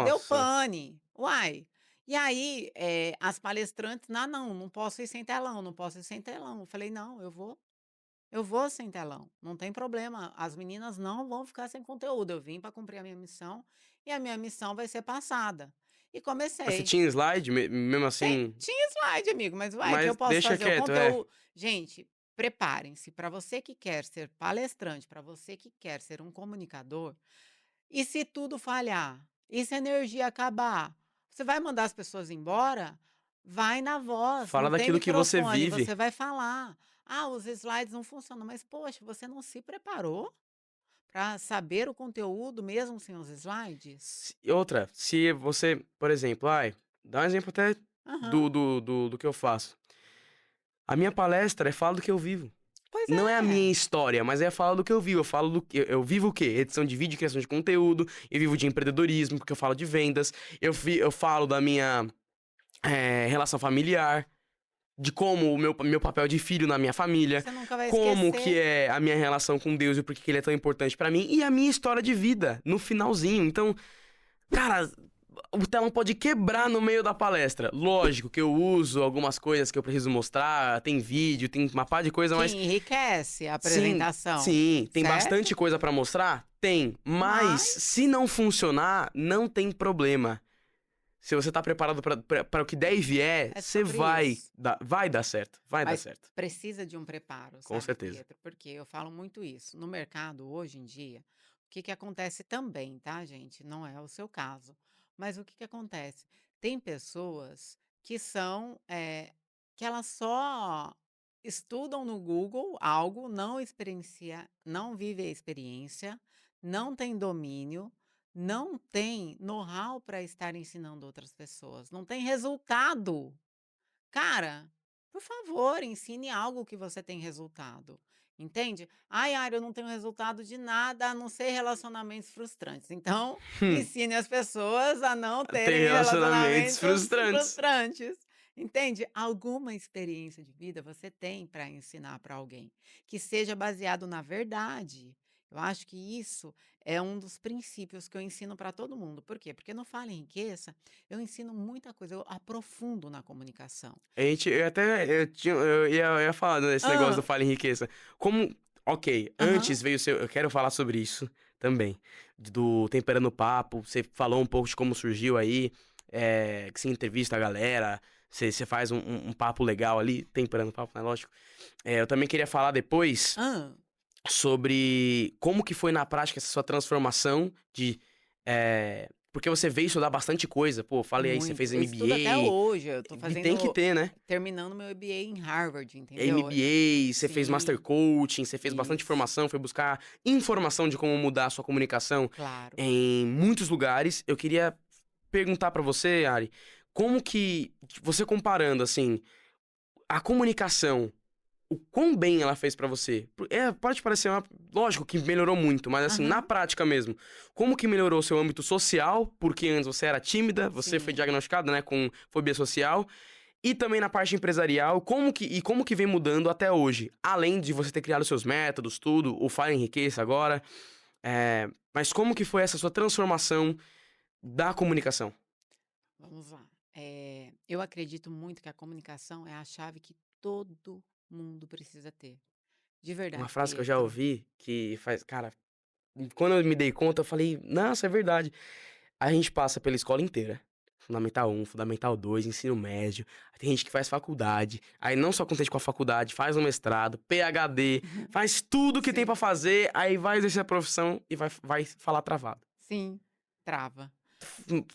deu Nossa. pane, uai. E aí, as palestrantes: "Não, não, não posso ir sem telão, não posso ir sem telão", eu falei: "Não, eu vou sem telão, não tem problema, as meninas não vão ficar sem conteúdo, eu vim para cumprir a minha missão, e a minha missão vai ser passada". E Mas você comecei. tinha slide, mesmo assim? Tinha slide, amigo, mas uai, o que eu Mas posso deixa fazer? O quieto, é. conteúdo gente, preparem-se, para você que quer ser palestrante, para você que quer ser um comunicador, e se tudo falhar? E se a energia acabar? Você vai mandar as pessoas embora? Vai na voz, Fala não tem daquilo que você microfone, vive. você vai falar. "Ah, os slides não funcionam", mas poxa, você não se preparou para saber o conteúdo mesmo sem os slides? Outra, se você, por exemplo, dá um exemplo até Aham. do que eu faço. A minha palestra é fala do que eu vivo. Pois Não é a minha é. história, mas é fala do que eu vivo. Eu falo do que eu vivo o quê? Edição de vídeo, criação de conteúdo, eu vivo de empreendedorismo, porque eu falo de vendas, eu falo da minha relação familiar, de como o meu papel de filho na minha família, Você nunca vai como que esquecer. é a minha relação com Deus e por que que ele é tão importante pra mim, e a minha história de vida, no finalzinho. Então, cara, o telão pode quebrar no meio da palestra. Lógico que eu uso algumas coisas que eu preciso mostrar, tem vídeo, tem uma par de coisa, Que mas enriquece a sim, apresentação, sim, tem bastante certo? coisa pra mostrar? Tem, mas se Mas não funcionar, não tem problema. Se você tá preparado pra o que der e vier, é você sobre isso. vai dar certo, vai dar Mas certo, precisa de um preparo, com sabe, certeza. Pietro? Porque eu falo muito isso. No mercado, hoje em dia, o que que acontece também, tá, gente? Não é o seu caso. Mas o que que acontece? Tem pessoas que são, que elas só estudam no Google algo, não vive a experiência, não tem domínio, não tem know-how para estar ensinando outras pessoas, não tem resultado. Cara, por favor, ensine algo que você tem resultado, entende? "Ai, Ara, eu não tenho resultado de nada a não ser relacionamentos frustrantes". Então, Hum, ensine as pessoas a não tem terem relacionamentos relacionamentos frustrantes. frustrantes, entende? Alguma experiência de vida você tem para ensinar para alguém, que seja baseado na verdade. Eu acho que isso é um dos princípios que eu ensino para todo mundo. Por quê? Porque no Fala e Enriqueça eu ensino muita coisa, eu aprofundo na comunicação. A gente eu até eu ia falar desse negócio do Hã. Fala Enriqueça. Como ok, Aham. antes veio o seu eu quero falar sobre isso também, do Temperando o Papo, você falou um pouco de como surgiu aí, que você entrevista a galera, você faz um papo legal ali, temperando o papo, né, lógico. Eu também queria falar depois Hã. sobre como que foi na prática essa sua transformação porque você veio estudar bastante coisa, pô, falei aí, você fez Muito. Eu estudo até hoje, eu tô MBA, e tem que fazendo ter, né? terminando meu MBA em Harvard, entendeu. MBA, você fez Master Sim, Coaching, você fez bastante isso, formação, foi buscar informação de como mudar a sua comunicação claro. em muitos lugares. Eu queria perguntar pra você, Ari, como que você comparando assim, a comunicação, o quão bem ela fez pra você? Pode parecer lógico que melhorou muito, mas assim, na Aham. prática mesmo, como que melhorou o seu âmbito social? Porque antes você era tímida, você foi Sim. diagnosticada, né, com fobia social, e também na parte empresarial, como que vem mudando até hoje? Além de você ter criado seus métodos, tudo, o Fire Enriqueça agora, mas como que foi essa sua transformação da comunicação? Vamos lá. Eu acredito muito que a comunicação é a chave que todo mundo precisa ter. De Uma verdade, frase que eu já Pietro. ouvi que faz cara, quando eu me dei conta, eu falei: "Nossa, é verdade". A gente passa pela escola inteira, Fundamental 1, Fundamental 2, ensino médio, aí tem gente que faz faculdade, aí não só contente com a faculdade, faz um mestrado, PhD, faz tudo que tem pra Sim, fazer, aí vai exercer a profissão e vai falar travado. sim, trava.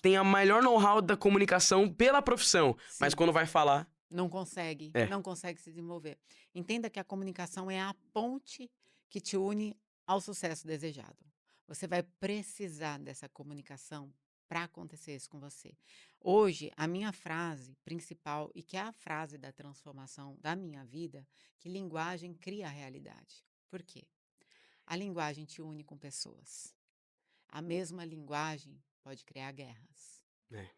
Tem a melhor know-how da comunicação pela profissão, mas Sim. quando vai falar Não consegue, é, não consegue se desenvolver. Entenda que a comunicação é a ponte que te une ao sucesso desejado. Você vai precisar dessa comunicação para acontecer isso com você. Hoje, a minha frase principal, e que é a frase da transformação da minha vida, que linguagem cria a realidade. Por quê? A linguagem te une com pessoas. A mesma linguagem pode criar guerras. é,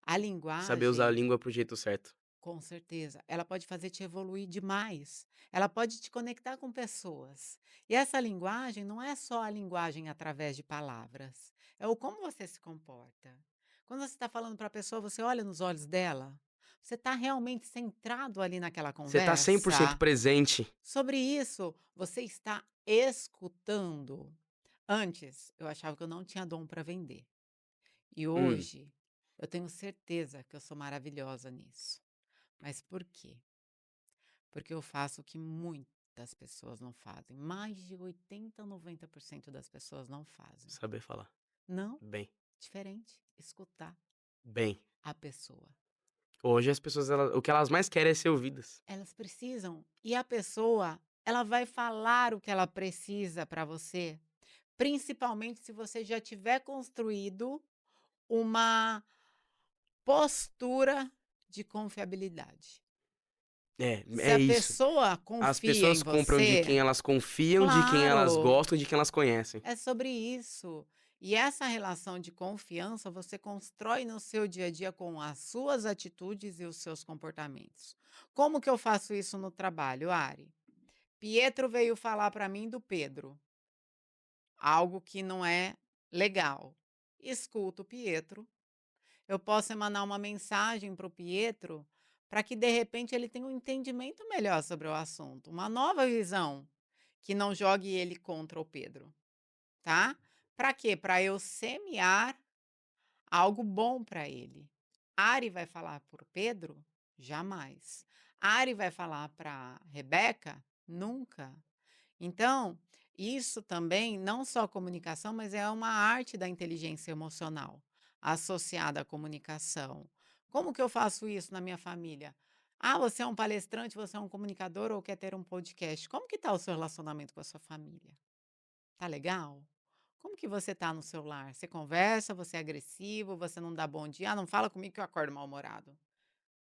A saber usar a linguagem língua pro jeito certo. Com certeza, ela pode fazer te evoluir demais. Ela pode te conectar com pessoas. E essa linguagem não é só a linguagem através de palavras, é o como você se comporta. Quando você está falando para a pessoa, você olha nos olhos dela, você está realmente centrado ali naquela Você tá 100% conversa. presente. Sobre isso, você está escutando. Antes, eu achava que eu não tinha dom para vender. E Hum, hoje, eu tenho certeza que eu sou maravilhosa nisso. Mas por quê? Porque eu faço o que muitas pessoas não fazem. Mais de 80, 90% das pessoas não fazem. saber falar. Não, Bem, diferente, escutar bem. a pessoa. Hoje as pessoas o que elas mais querem é ser ouvidas. Elas precisam e a pessoa, ela vai falar o que ela precisa para você, principalmente se você já tiver construído uma postura de confiabilidade. Se É a isso. pessoa As confia em pessoas compram de você, quem elas confiam, de quem elas claro. gostam, de quem elas conhecem. É sobre isso. E essa relação de confiança você constrói no seu dia a dia com as suas atitudes e os seus comportamentos. Como que eu faço isso no trabalho, Ari? Pietro veio falar para mim do Pedro, algo que não é legal. Escuto o Pietro. Eu posso emanar uma mensagem para o Pietro para que de repente ele tenha um entendimento melhor sobre o assunto, uma nova visão, que não jogue ele contra o Pedro. Tá? Para quê? Para eu semear algo bom para ele. Ari vai falar para o Pedro? Jamais. Ari vai falar para Rebeca? Nunca. Então, isso também, não só comunicação, mas é uma arte da inteligência emocional associada à comunicação. Como que eu faço isso na minha família? Ah, você é um palestrante, você é um comunicador ou quer ter um podcast? Como que está o seu relacionamento com a sua família? Tá legal? Como que você tá no seu lar? Você conversa, você é agressivo, você não dá bom dia: "Ah, não fala comigo que eu acordo mal-humorado".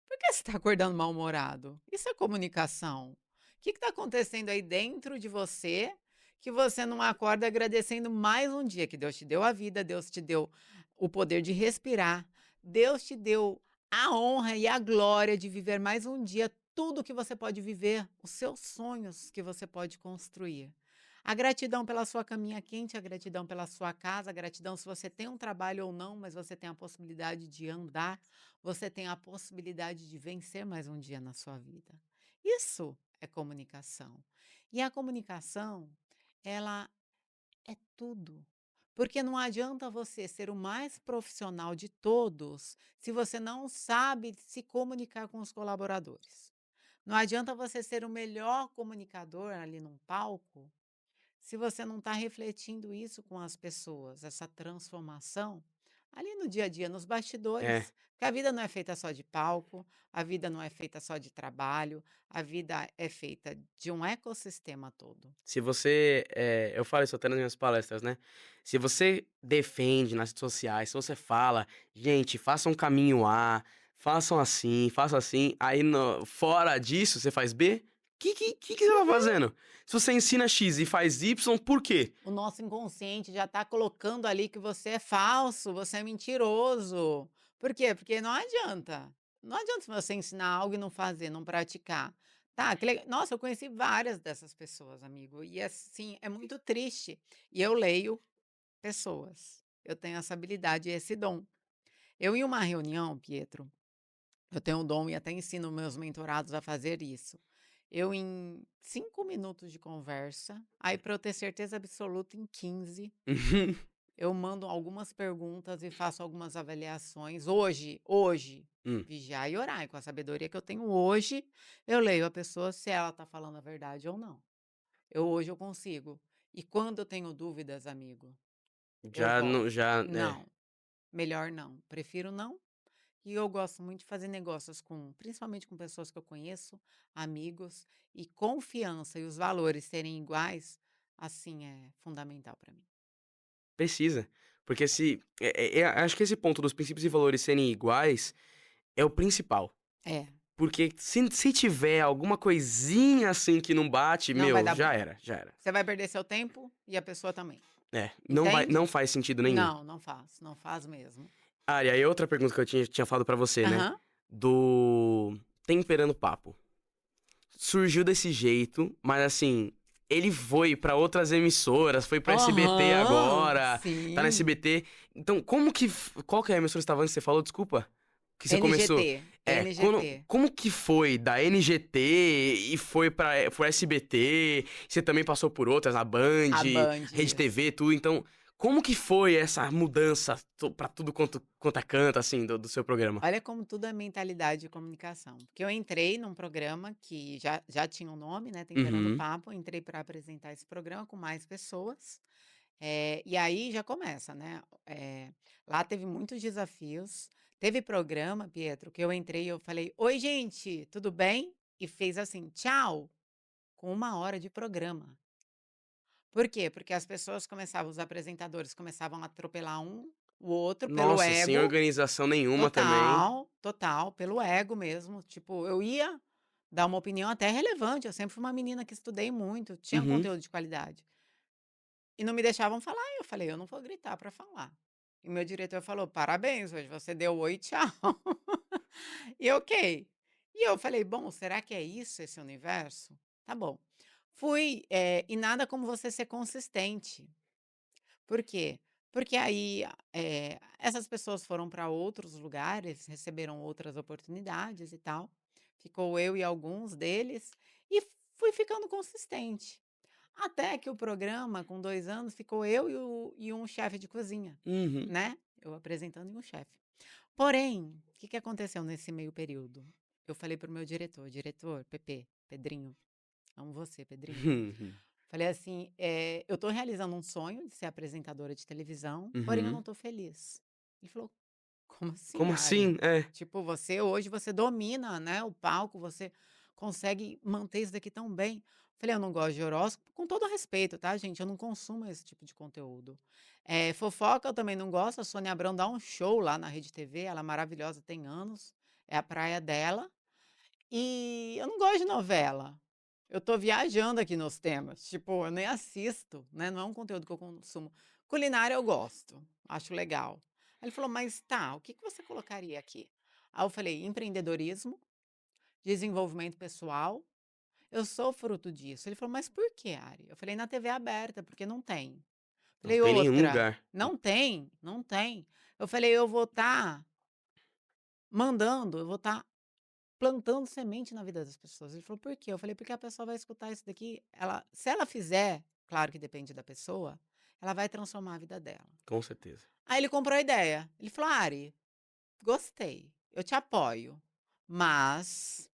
Por que você está acordando mal-humorado? Isso é comunicação. O que está acontecendo aí dentro de você, que você não acorda agradecendo mais um dia que Deus te deu a vida, Deus te deu o poder de respirar, Deus te deu a honra e a glória de viver mais um dia, tudo que você pode viver, os seus sonhos que você pode construir. A gratidão pela sua caminha quente, a gratidão pela sua casa, a gratidão se você tem um trabalho ou não, mas você tem a possibilidade de andar, você tem a possibilidade de vencer mais um dia na sua vida. Isso é comunicação. E a comunicação, ela é tudo. Porque não adianta você ser o mais profissional de todos se você não sabe se comunicar com os colaboradores. Não adianta você ser o melhor comunicador ali num palco se você não está refletindo isso com as pessoas, essa transformação, ali no dia a dia, nos É. bastidores, porque a vida não é feita só de palco, a vida não é feita só de trabalho, a vida é feita de um ecossistema todo. Se você, eu falo isso até nas minhas palestras, né, se você defende nas redes sociais, se você fala: "Gente, façam um caminho A, façam assim", aí no fora disso você faz B, que você tá fazendo? Se você ensina X e faz Y, por quê? O nosso inconsciente já está colocando ali que você é falso, você é mentiroso. Por quê? Porque não adianta. Não adianta você ensinar algo e não fazer, não praticar. Tá, nossa, eu conheci várias dessas pessoas, amigo, e assim, é muito triste. E eu leio pessoas. Eu tenho essa habilidade e esse dom. Eu em uma reunião, Pietro, eu tenho um dom e até ensino meus mentorados a fazer isso. Eu em 5 minutos de conversa, aí para eu ter certeza absoluta em 15 eu mando algumas perguntas e faço algumas avaliações. Hoje, Hum, vigiar e orar, e com a sabedoria que eu tenho hoje, eu leio a pessoa se ela está falando a verdade ou não. Hoje eu consigo. E quando eu tenho dúvidas, amigo, eu já volto. não já é. Não, melhor não. Prefiro não. E eu gosto muito de fazer negócios com, principalmente com pessoas que eu conheço, amigos, e confiança e os valores serem iguais, assim é fundamental para mim. Precisa, porque se acho que esse ponto dos princípios e valores serem iguais é o principal. É, Porque se tiver alguma coisinha, assim, que não bate, não vai meu, dar já bom. era, já era. Você vai perder seu tempo e a pessoa também. É, não Entende? faz sentido nenhum. Não, não faz, não faz mesmo. Ah, e aí outra pergunta que eu tinha falado pra você, né, Aham. do Temperando Papo. Surgiu desse jeito, mas assim, ele foi pra outras emissoras, foi pra SBT Aham, agora, tá na sim. SBT. Então, qual que é a emissora que você estava antes que você falou, desculpa? Que você começou NGT, quando NGT, como que foi da NGT e foi SBT, você também passou por outras, a Band, a Band, Rede TV, isso. tudo, então, como que foi essa mudança pra tudo quanto é canto, assim, do seu programa? Olha como tudo é mentalidade de comunicação. Porque eu entrei num programa que já tinha um nome, né, Temperando Uhum. Papo, entrei para apresentar esse programa com mais pessoas, e aí já começa, né, lá teve muitos desafios, teve programa, Pietro, que eu entrei e eu falei: "Oi gente, tudo bem?" E fez assim: "Tchau", com 1 hora de programa. Por quê? Porque as pessoas começavam os apresentadores começavam a atropelar o outro pelo Nossa, sem ego. organização nenhuma também. Total, total, pelo ego mesmo, tipo, eu ia dar uma opinião até relevante, eu sempre fui uma menina que estudei muito, tinha um Uhum. conteúdo de qualidade. E não me deixavam falar, e eu falei: "Eu não vou gritar para falar". E meu diretor falou: "Parabéns, hoje você deu oi tchau". E ok. E eu falei: "Bom, será que é isso, esse universo? Tá bom". Fui, e nada como você ser consistente. Por quê? Porque aí, essas pessoas foram para outros lugares, receberam outras oportunidades e tal. Ficou eu e alguns deles, e fui ficando consistente. Até que o programa, com 2 anos, ficou eu e um chefe de cozinha, Uhum. né, eu apresentando e um chefe. Porém, o que que aconteceu nesse meio período? Eu falei para o meu diretor: "Diretor, PP, Pedrinho, amo você, Pedrinho". Uhum. Falei assim: "Eu estou realizando um sonho de ser apresentadora de televisão, porém eu não Uhum. estou feliz". Ele falou: "Como assim, Como Ari? assim? É. Tipo, você hoje você domina, né, o palco, você consegue manter isso daqui tão bem". Falei: "Eu não gosto de horóscopo", com todo respeito, tá, gente, eu não consumo esse tipo de conteúdo. Fofoca eu também não gosto, a Sônia Abrão dá um show lá na Rede TV, ela é maravilhosa, tem anos, é a praia dela. E eu não gosto de novela. Eu tô viajando aqui nos temas, tipo, eu nem assisto, né, não é um conteúdo que eu consumo. Culinária eu gosto, acho legal. Aí ele falou: "Mas tá, o que que você colocaria aqui?" Aí eu falei: "Empreendedorismo, desenvolvimento pessoal, eu sou fruto disso". Ele falou: "Mas por que, Ari?" Eu falei: "Na TV aberta, porque não tem". Não Falei: tem nenhum "Outra, lugar. não tem, não tem". Eu falei: "Eu vou estar mandando, eu vou estar plantando semente na vida das pessoas". Ele falou: "Por quê?" Eu falei: "Porque a pessoa vai escutar isso daqui, ela se ela fizer, claro que depende da pessoa, ela vai transformar a vida dela". Com certeza. Aí ele comprou a ideia. Ele falou: "Ari, gostei, eu te apoio, mas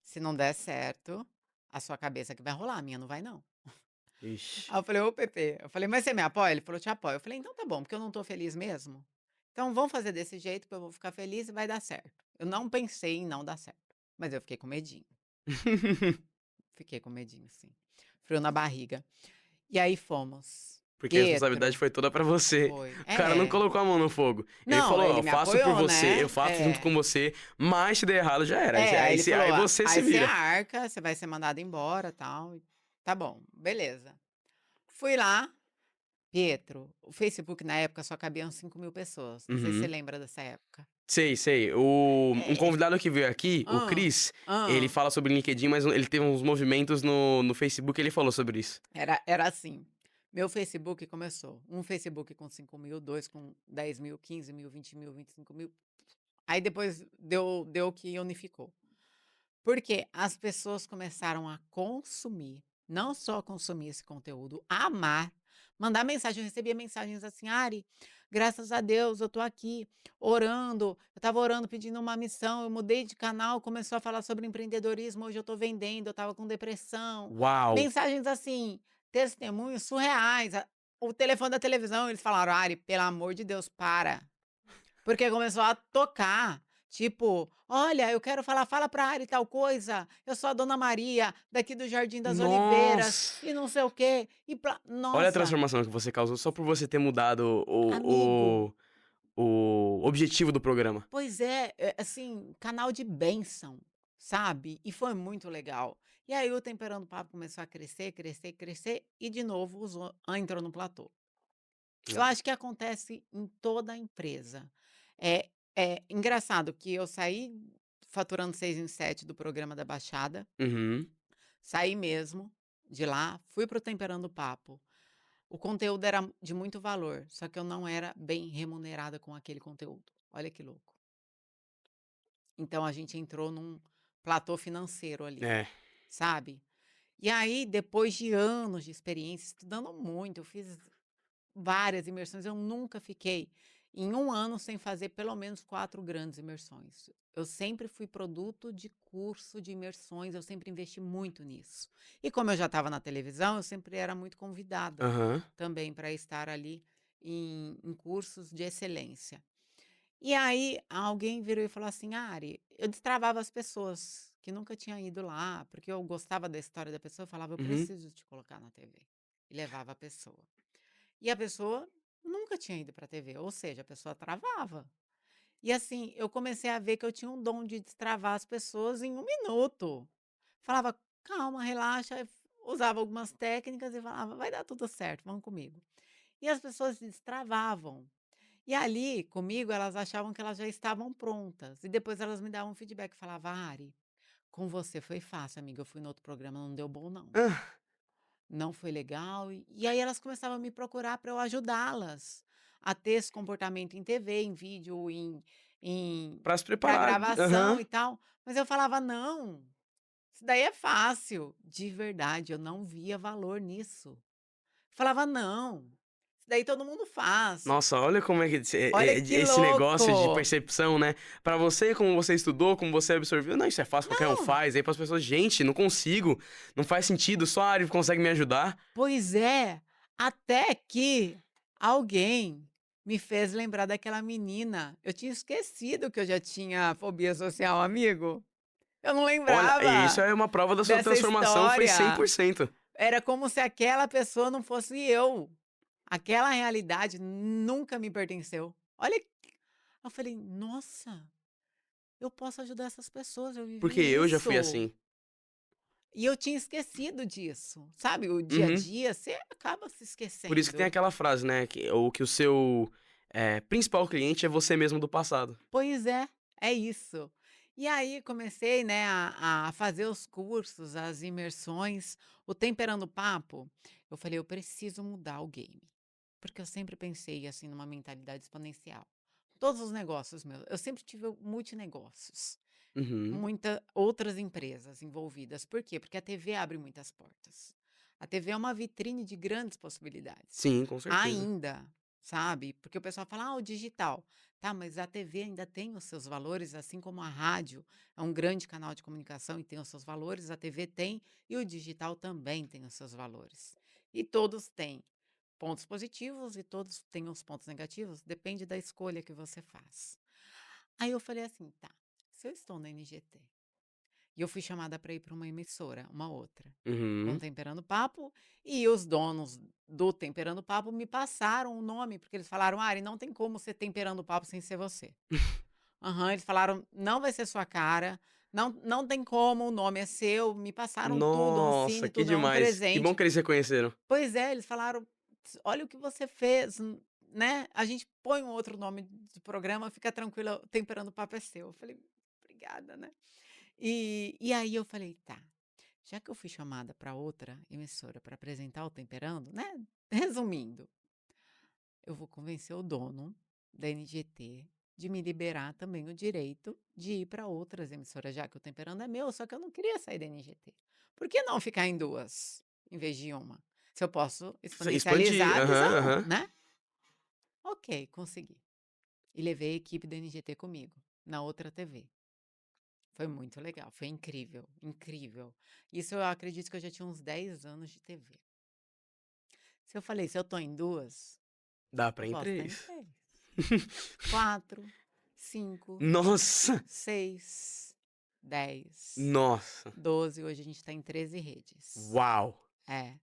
se não der certo, a sua cabeça que vai rolar, a minha não vai não". Ixi. Aí eu falei: "Ô Pepe", eu falei: "Mas você me apoia?" Ele falou: "Te apoio". Eu falei: "Então tá bom, porque eu não tô feliz mesmo, então vamos fazer desse jeito que eu vou ficar feliz e vai dar certo". Eu não pensei em não dar certo, mas eu fiquei com medinho. Fiquei com medinho sim, frio na barriga. E aí fomos. Porque a responsabilidade Pietro foi toda pra você. foi. O cara não É. colocou a mão no fogo. Ele Não, falou: "Ó, ele eu me faço por apoiou, você, eu né. faço junto com você, mas se der errado já era. Aí ele Aí falou: você se aí você vira". arca, você vai ser mandado embora, tal". Tá bom, beleza. Fui lá, Pietro, o Facebook na época só cabiam 5.000 pessoas, não sei se você Uhum. lembra dessa época. Sei, sei. Um É. convidado que veio aqui, o Hã, Cris, ele hã. fala sobre LinkedIn, mas ele teve uns movimentos no Facebook, ele falou sobre isso. Era assim, meu Facebook começou, um Facebook com 5.000, 2 com 10.000, 15.000, 20.000, 25.000, aí depois deu que unificou. Porque as pessoas começaram a consumir, não só consumir esse conteúdo, a amar, mandar mensagem. Eu recebia mensagens assim: "Ari, graças a Deus eu tô aqui orando, eu estava orando pedindo uma missão, eu mudei de canal, começou a falar sobre empreendedorismo, hoje eu tô vendendo, eu estava com depressão". Uau! Mensagens assim, testemunhos surreais. O telefone da televisão, eles falaram: "Ari, pelo amor de Deus, para". Porque começou a tocar, tipo: "Olha, eu quero falar, fala pra Ari tal coisa, eu sou a dona Maria, daqui do Jardim das Oliveiras, Nossa! e não sei o quê", e Olha a nossa, transformação que você causou só por você ter mudado amigo, o objetivo do programa. pois é, assim, canal de bênção, sabe, e foi muito legal. E aí o Temperando Papo começou a crescer, crescer, crescer, e de novo entrou no platô. Eu Hum. acho que acontece em toda a empresa. É engraçado que eu saí faturando 6 em 7 do programa da Baixada, Uhum. saí mesmo de lá, fui para o Temperando Papo. O conteúdo era de muito valor, só que eu não era bem remunerada com aquele conteúdo. Olha que louco. Então a gente entrou num platô financeiro ali, É. sabe. E aí, depois de anos de experiência, estudando muito, eu fiz várias imersões, eu nunca fiquei em um ano sem fazer pelo menos 4 grandes imersões. Eu sempre fui produto de curso de imersões, eu sempre investi muito nisso. E como eu já estava na televisão, eu sempre era muito convidada Aham. também para estar ali em cursos de excelência. E aí alguém virou e falou assim: "Ari", eu destravava as pessoas que nunca tinham ido lá, porque eu gostava da história da pessoa, eu falava: "Eu Uhum. preciso te colocar na TV", e levava a pessoa. E a pessoa nunca tinha ido para a TV, ou seja, a pessoa travava. E assim, eu comecei a ver que eu tinha um dom de destravar as pessoas em um minuto. Falava: "Calma, relaxa", usava algumas técnicas e falava: "Vai dar tudo certo, vamos comigo". E as pessoas se destravavam. E ali, comigo, elas achavam que elas já estavam prontas, e depois elas me davam feedback, falava: "Ari, com você foi fácil amiga, eu fui no outro programa, não deu bom não". Hã. Não foi legal, e aí elas começavam a me procurar para eu ajudá-las a ter esse comportamento em TV, em vídeo, em Pra se pra preparar. gravação Aham. e tal, mas eu falava: "Não, isso daí é fácil". De verdade, eu não via valor nisso. Falava: "Não, isso daí todo mundo faz". Nossa, olha como é que Olha que esse negócio de louco. percepção, né. Pra você, como você estudou, como você absorveu, "Não, isso é fácil, qualquer um Não, faz". Aí para as pessoas: "Gente, não consigo, não faz sentido, só a Ari consegue me ajudar". pois é, até que alguém me fez lembrar daquela menina. Eu tinha esquecido que eu já tinha fobia social, amigo. Eu não Olha, isso lembrava é uma prova da sua dessa transformação, foi cem história. por cento. Era como se aquela pessoa não fosse eu. Aquela realidade nunca me pertenceu. Olha, eu falei: "Nossa, eu posso ajudar essas pessoas, eu Porque vivi eu já fui isso". assim. E eu tinha esquecido disso, sabe, o dia a Uhum. dia, você acaba se Por isso que tem esquecendo. aquela frase, né, que o seu, principal cliente é você mesmo do passado. Pois é isso. E aí comecei, né, a fazer os cursos, as imersões, o Temperando Papo, eu falei: "Eu preciso mudar o game", porque eu sempre pensei, assim, numa mentalidade exponencial. Todos os negócios meus eu sempre tive multinegócios, Uhum. muita outras empresas envolvidas. Por quê? Porque a TV abre muitas portas. A TV é uma vitrine de grandes possibilidades. Sim, com certeza. Ainda, sabe, porque o pessoal fala: "Ah, o digital". Tá, mas a TV ainda tem os seus valores, assim como a rádio é um grande canal de comunicação e tem os seus valores, a TV tem, e o digital também tem os seus valores. E todos têm pontos positivos e todos têm os pontos negativos, depende da escolha que você faz. Aí eu falei assim: "Tá, se eu estou na NGT e eu fui chamada para ir para uma emissora, uma outra, com Uhum. Temperando Papo, e os donos do Temperando Papo me passaram o nome, porque eles falaram: "Ari, não tem como ser Temperando Papo sem ser você". Aham, eles falaram: "Não vai ser sua cara, não tem como, o nome é seu", me passaram tudo, um Nossa, cine, que tudo, é um demais. Que bom presente. que eles reconheceram. Pois é, eles falaram: Olha o que você fez, né, a gente põe um outro nome do programa, fica tranquila, Temperando o Papo é seu". Eu falei: "Obrigada, né". E aí eu falei: "Tá, já que eu fui chamada para outra emissora para apresentar o Temperando, né, resumindo, eu vou convencer o dono da NGT de me liberar também o direito de ir para outras emissoras, já que o Temperando é meu, só que eu não queria sair da NGT. Por que não ficar em 2 em vez de uma? Se eu posso Expandir. exponencializar a Aham, visão, aham. né?". Ok, consegui. E levei a equipe da NGT comigo, na outra TV. Foi muito legal, foi incrível, incrível. Isso eu acredito que eu já tinha uns 10 anos de TV. Se eu falei: "Se eu tô em 2, Dá eu pra ir em posso estar em 3. 3, 4, 5, Nossa! 6, 10, Nossa! 12, hoje a gente está em 13 redes. Uau! É.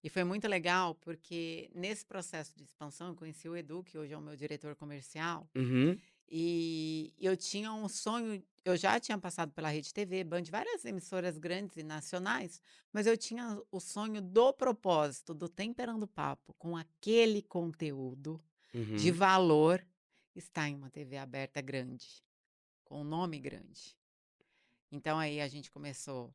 E foi muito legal, porque nesse processo de expansão eu conheci o Edu, que hoje é o meu diretor comercial, Uhum, e eu tinha um sonho. Eu já tinha passado pela Rede TV, Band, várias emissoras grandes e nacionais, mas eu tinha o sonho do propósito, do Temperando Papo, com aquele conteúdo de uhum. valor, estar em uma TV aberta grande, com um nome grande. Então aí a gente começou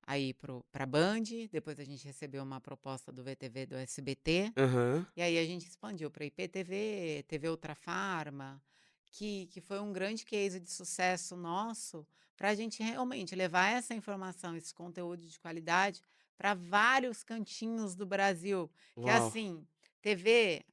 a ir para a Band, depois a gente recebeu uma proposta do VTV do SBT, Aham. e aí a gente expandiu para IPTV, TV Ultrafarma, que foi um grande case de sucesso nosso, para a gente realmente levar essa informação, esse conteúdo de qualidade para vários cantinhos do Brasil, que é Uau! assim, TV,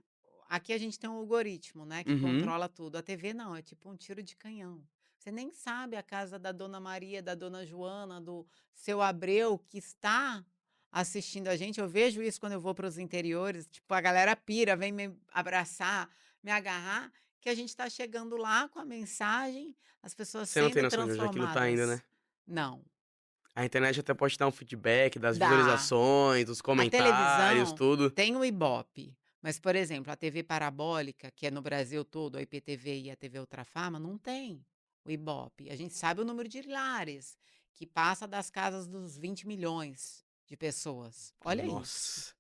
aqui a gente tem um algoritmo, né, que Uhum. controla tudo, a TV não, é tipo um tiro de canhão. Você nem sabe a casa da dona Maria, da dona Joana, do seu Abreu, que está assistindo a gente. Eu vejo isso quando eu vou para os interiores, tipo, a galera pira, vem me abraçar, me agarrar, que a gente está chegando lá com a mensagem, as pessoas Você não tem sendo noção de onde aquilo tá indo, né. transformadas. Não, A internet até pode te dar um feedback das dá. visualizações, dos A comentários, televisão tudo. tem o Ibope, mas, por exemplo, a TV parabólica, que é no Brasil todo, a IPTV e a TV Ultrafarma, não tem o Ibope. A gente sabe o número de lares, que passa das casas dos 20 milhões de pessoas. Olha isso, Nossa.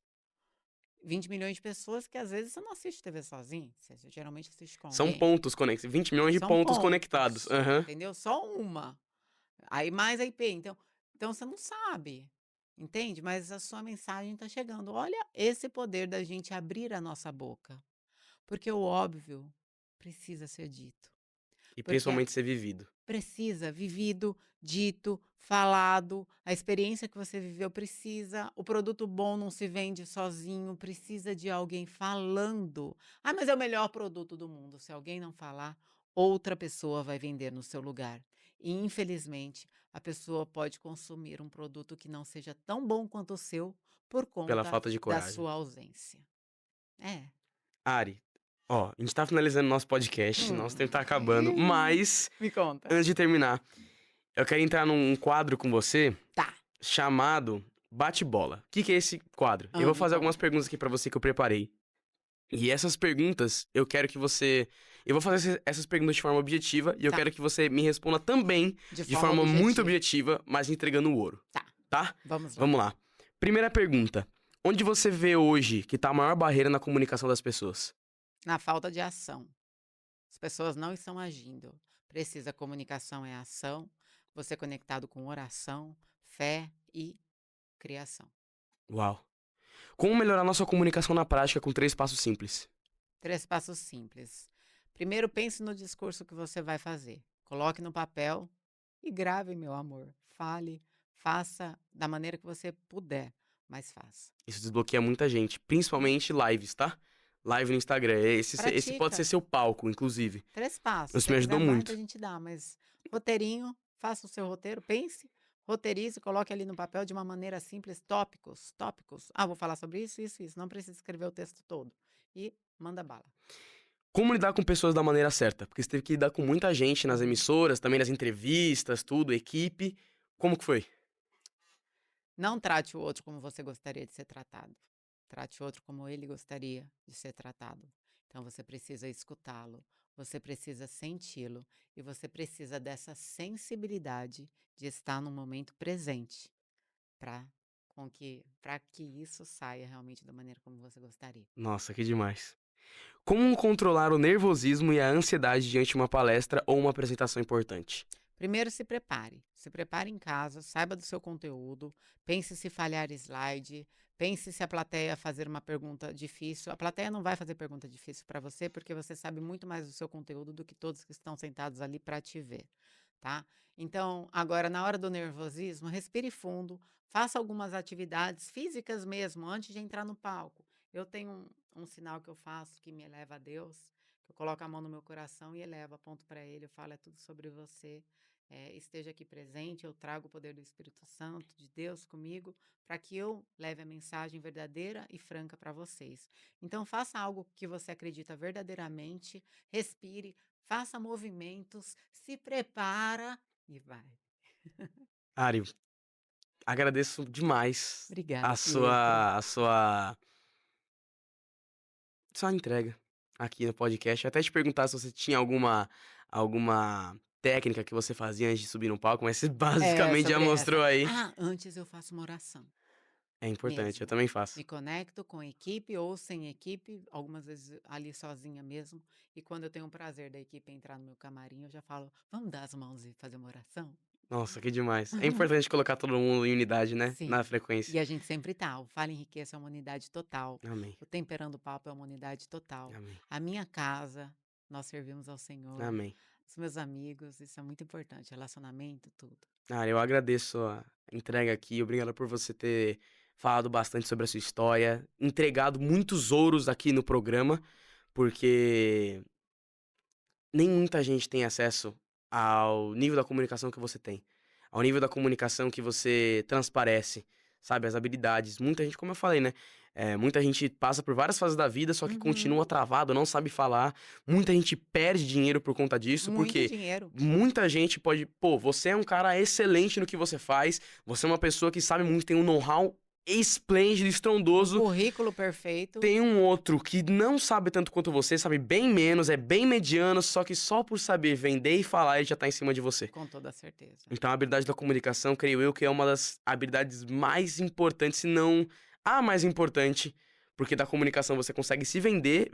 20 milhões de pessoas que às vezes você não assiste TV sozinho, você geralmente assiste com São alguém. pontos conectados, 20 milhões de São pontos conectados. pontos, Aham. entendeu? Só uma. Aí mais a IP, então você não sabe, entende? Mas a sua mensagem está chegando. Olha esse poder da gente abrir a nossa boca, porque o óbvio precisa ser dito, E porque principalmente ser vivido. precisa, vivido, dito, falado, a experiência que você viveu precisa, o produto bom não se vende sozinho, precisa de alguém falando. "Ah, mas é o melhor produto do mundo", se alguém não falar, outra pessoa vai vender no seu lugar. E infelizmente, a pessoa pode consumir um produto que não seja tão bom quanto o seu, por Pela conta falta de da coragem. sua ausência. É. Ari, ó, a gente tá finalizando nosso podcast, nosso tempo tá acabando, Hum. mas Me conta. antes de terminar, Eu quero entrar num quadro com você Tá. chamado Bate-Bola. O que que é esse quadro? Eu vou Me fazer algumas conta. perguntas aqui pra você que eu preparei. E essas perguntas, eu quero que você. Eu vou fazer essas perguntas de forma objetiva e eu Tá. quero que você me responda também De de forma forma muito objetiva. objetiva, mas entregando o ouro, Tá. tá? Vamos lá. Vamos lá. Primeira pergunta. Onde você vê hoje que tá a maior barreira na comunicação das pessoas? Na falta de ação. As pessoas não estão agindo. Precisa comunicação é ação, você conectado com oração, fé e criação. Uau. Como melhorar nossa comunicação na prática com 3 passos simples? 3 passos simples. Primeiro, pense no discurso que você vai fazer. Coloque no papel e grave, meu amor. Fale, faça da maneira que você puder, mas faça. Isso desbloqueia muita gente, principalmente lives, tá? Live no Instagram. Esse pode ser Pratica. seu palco, inclusive. 3 passos. Se Isso você me ajudou quiser mais, a muito. gente dá, mas roteirinho, faça o seu roteiro, pense, roteirize, coloque ali no papel de uma maneira simples, tópicos, tópicos. Ah, vou falar sobre isso, isso, isso. Não precisa escrever o texto todo. E manda bala. Como lidar com pessoas da maneira certa? Porque você teve que lidar com muita gente nas Uhum. emissoras, também nas entrevistas, tudo, equipe. Como que foi? Não trate o outro como você gostaria de ser tratado. Trate o outro como ele gostaria de ser tratado. Então você precisa escutá-lo, você precisa senti-lo e você precisa dessa sensibilidade de estar no momento presente para que isso saia realmente da maneira como você gostaria. Nossa, que demais. Como controlar o nervosismo e a ansiedade diante de uma palestra ou uma apresentação importante? Primeiro se prepare em casa, saiba do seu conteúdo, pense se falhar slide, pense se a plateia fazer uma pergunta difícil. A plateia não vai fazer pergunta difícil para você, porque você sabe muito mais do seu conteúdo do que todos que estão sentados ali para te ver, tá? Então, agora na hora do nervosismo, respire fundo, faça algumas atividades físicas mesmo antes de entrar no palco. Eu tenho um sinal que eu faço que me eleva a Deus, que eu coloco a mão no meu coração e elevo, aponto para ele, eu falo, é tudo sobre você. Esteja aqui presente, eu trago o poder do Espírito Santo, de Deus comigo, para que eu leve a mensagem verdadeira e franca para vocês. Então, faça algo que você acredita verdadeiramente, respire, faça movimentos, se prepara e vai. Ari, agradeço demais Obrigada, a querido. sua entrega aqui no podcast. Eu até te perguntar se você tinha alguma técnica que você fazia antes de subir no palco, mas você É, basicamente já sobre essa. mostrou aí. Ah, antes eu faço uma oração. É importante, eu Mesmo. também faço. Me conecto com equipe ou sem equipe, algumas vezes ali sozinha mesmo. E quando eu tenho o prazer da equipe entrar no meu camarim, eu já falo: "Vamos dar as mãos e fazer uma oração?" Nossa, que demais. É importante colocar todo mundo em unidade, né, na Sim. E frequência. a gente sempre tá. O Fala Enriqueça é uma unidade total. Amém, O Temperando o Papo é uma unidade total. amém, A minha casa, nós servimos ao Senhor. amém. Os meus amigos, isso é muito importante. Relacionamento, tudo. Eu agradeço a entrega aqui, obrigado por você ter falado bastante sobre a sua história, entregado muitos ouros aqui no programa, porque nem muita gente tem acesso ao nível da comunicação que você tem, ao nível da comunicação que você transparece, sabe, as habilidades. Muita gente, como eu falei, né, muita gente passa por várias fases da vida, só que Uhum. continua travado, não sabe falar. Muita gente perde dinheiro por conta disso, Muito porque dinheiro. muita gente pode, pô, você é um cara excelente no que você faz, você é uma pessoa que sabe muito, tem um know-how esplêndido, Um estrondoso. currículo perfeito. Tem um outro que não sabe tanto quanto você, sabe bem menos, é bem mediano, só que só por saber vender e falar ele já tá em cima de você. Com toda certeza. Então a habilidade da comunicação, creio eu, que é uma das habilidades mais importantes, se não a mais importante, porque da comunicação você consegue se vender,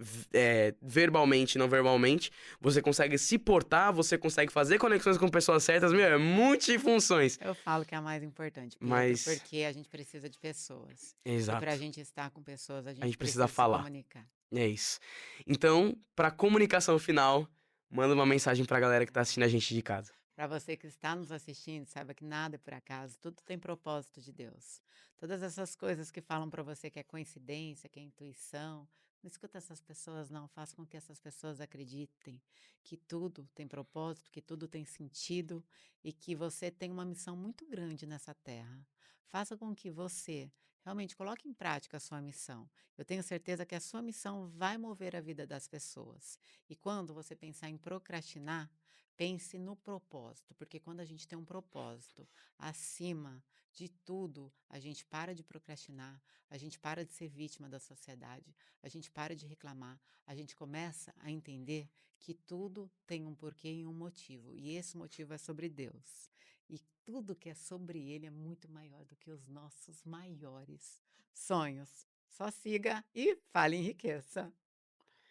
verbalmente, não verbalmente, você consegue se portar, você consegue fazer conexões com pessoas certas, meu, é multifunções. Eu falo que é a mais importante, Pietro, Mas, porque a gente precisa de pessoas. E para a exato, gente estar com pessoas, a a gente gente precisa precisa se falar. comunicar. É isso. Então, pra comunicação final, manda uma mensagem pra galera que tá assistindo a gente de casa. Para você que está nos assistindo, saiba que nada é por acaso, tudo tem propósito de Deus. Todas essas coisas que falam para você que é coincidência, que é intuição, não escuta essas pessoas, não. Faça com que essas pessoas acreditem que tudo tem propósito, que tudo tem sentido e que você tem uma missão muito grande nessa terra. Faça com que você realmente coloque em prática a sua missão. Eu tenho certeza que a sua missão vai mover a vida das pessoas. E quando você pensar em procrastinar, pense no propósito, porque quando a gente tem um propósito acima de tudo, a gente para de procrastinar, a gente para de ser vítima da sociedade, a gente para de reclamar, a gente começa a entender que tudo tem um porquê e um motivo, e esse motivo é sobre Deus. E tudo que é sobre Ele é muito maior do que os nossos maiores sonhos. Só siga e fale, enriqueça.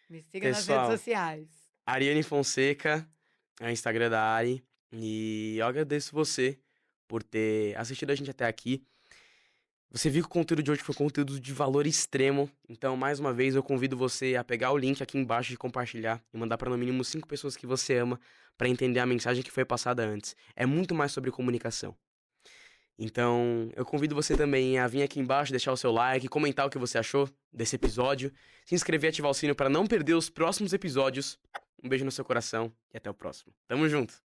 Me siga nas redes Pessoal, sociais. Ariane Fonseca é o Instagram da Ari. E eu agradeço você por ter assistido a gente até aqui. Você viu que o conteúdo de hoje foi um conteúdo de valor extremo. Então, mais uma vez, eu convido você a pegar o link aqui embaixo e compartilhar e mandar para no mínimo 5 pessoas que você ama para entender a mensagem que foi passada antes. É muito mais sobre comunicação. Então, eu convido você também a vir aqui embaixo, deixar o seu like, comentar o que você achou desse episódio, se inscrever e ativar o sino para não perder os próximos episódios. Um beijo no seu coração e até o próximo. Tamo junto!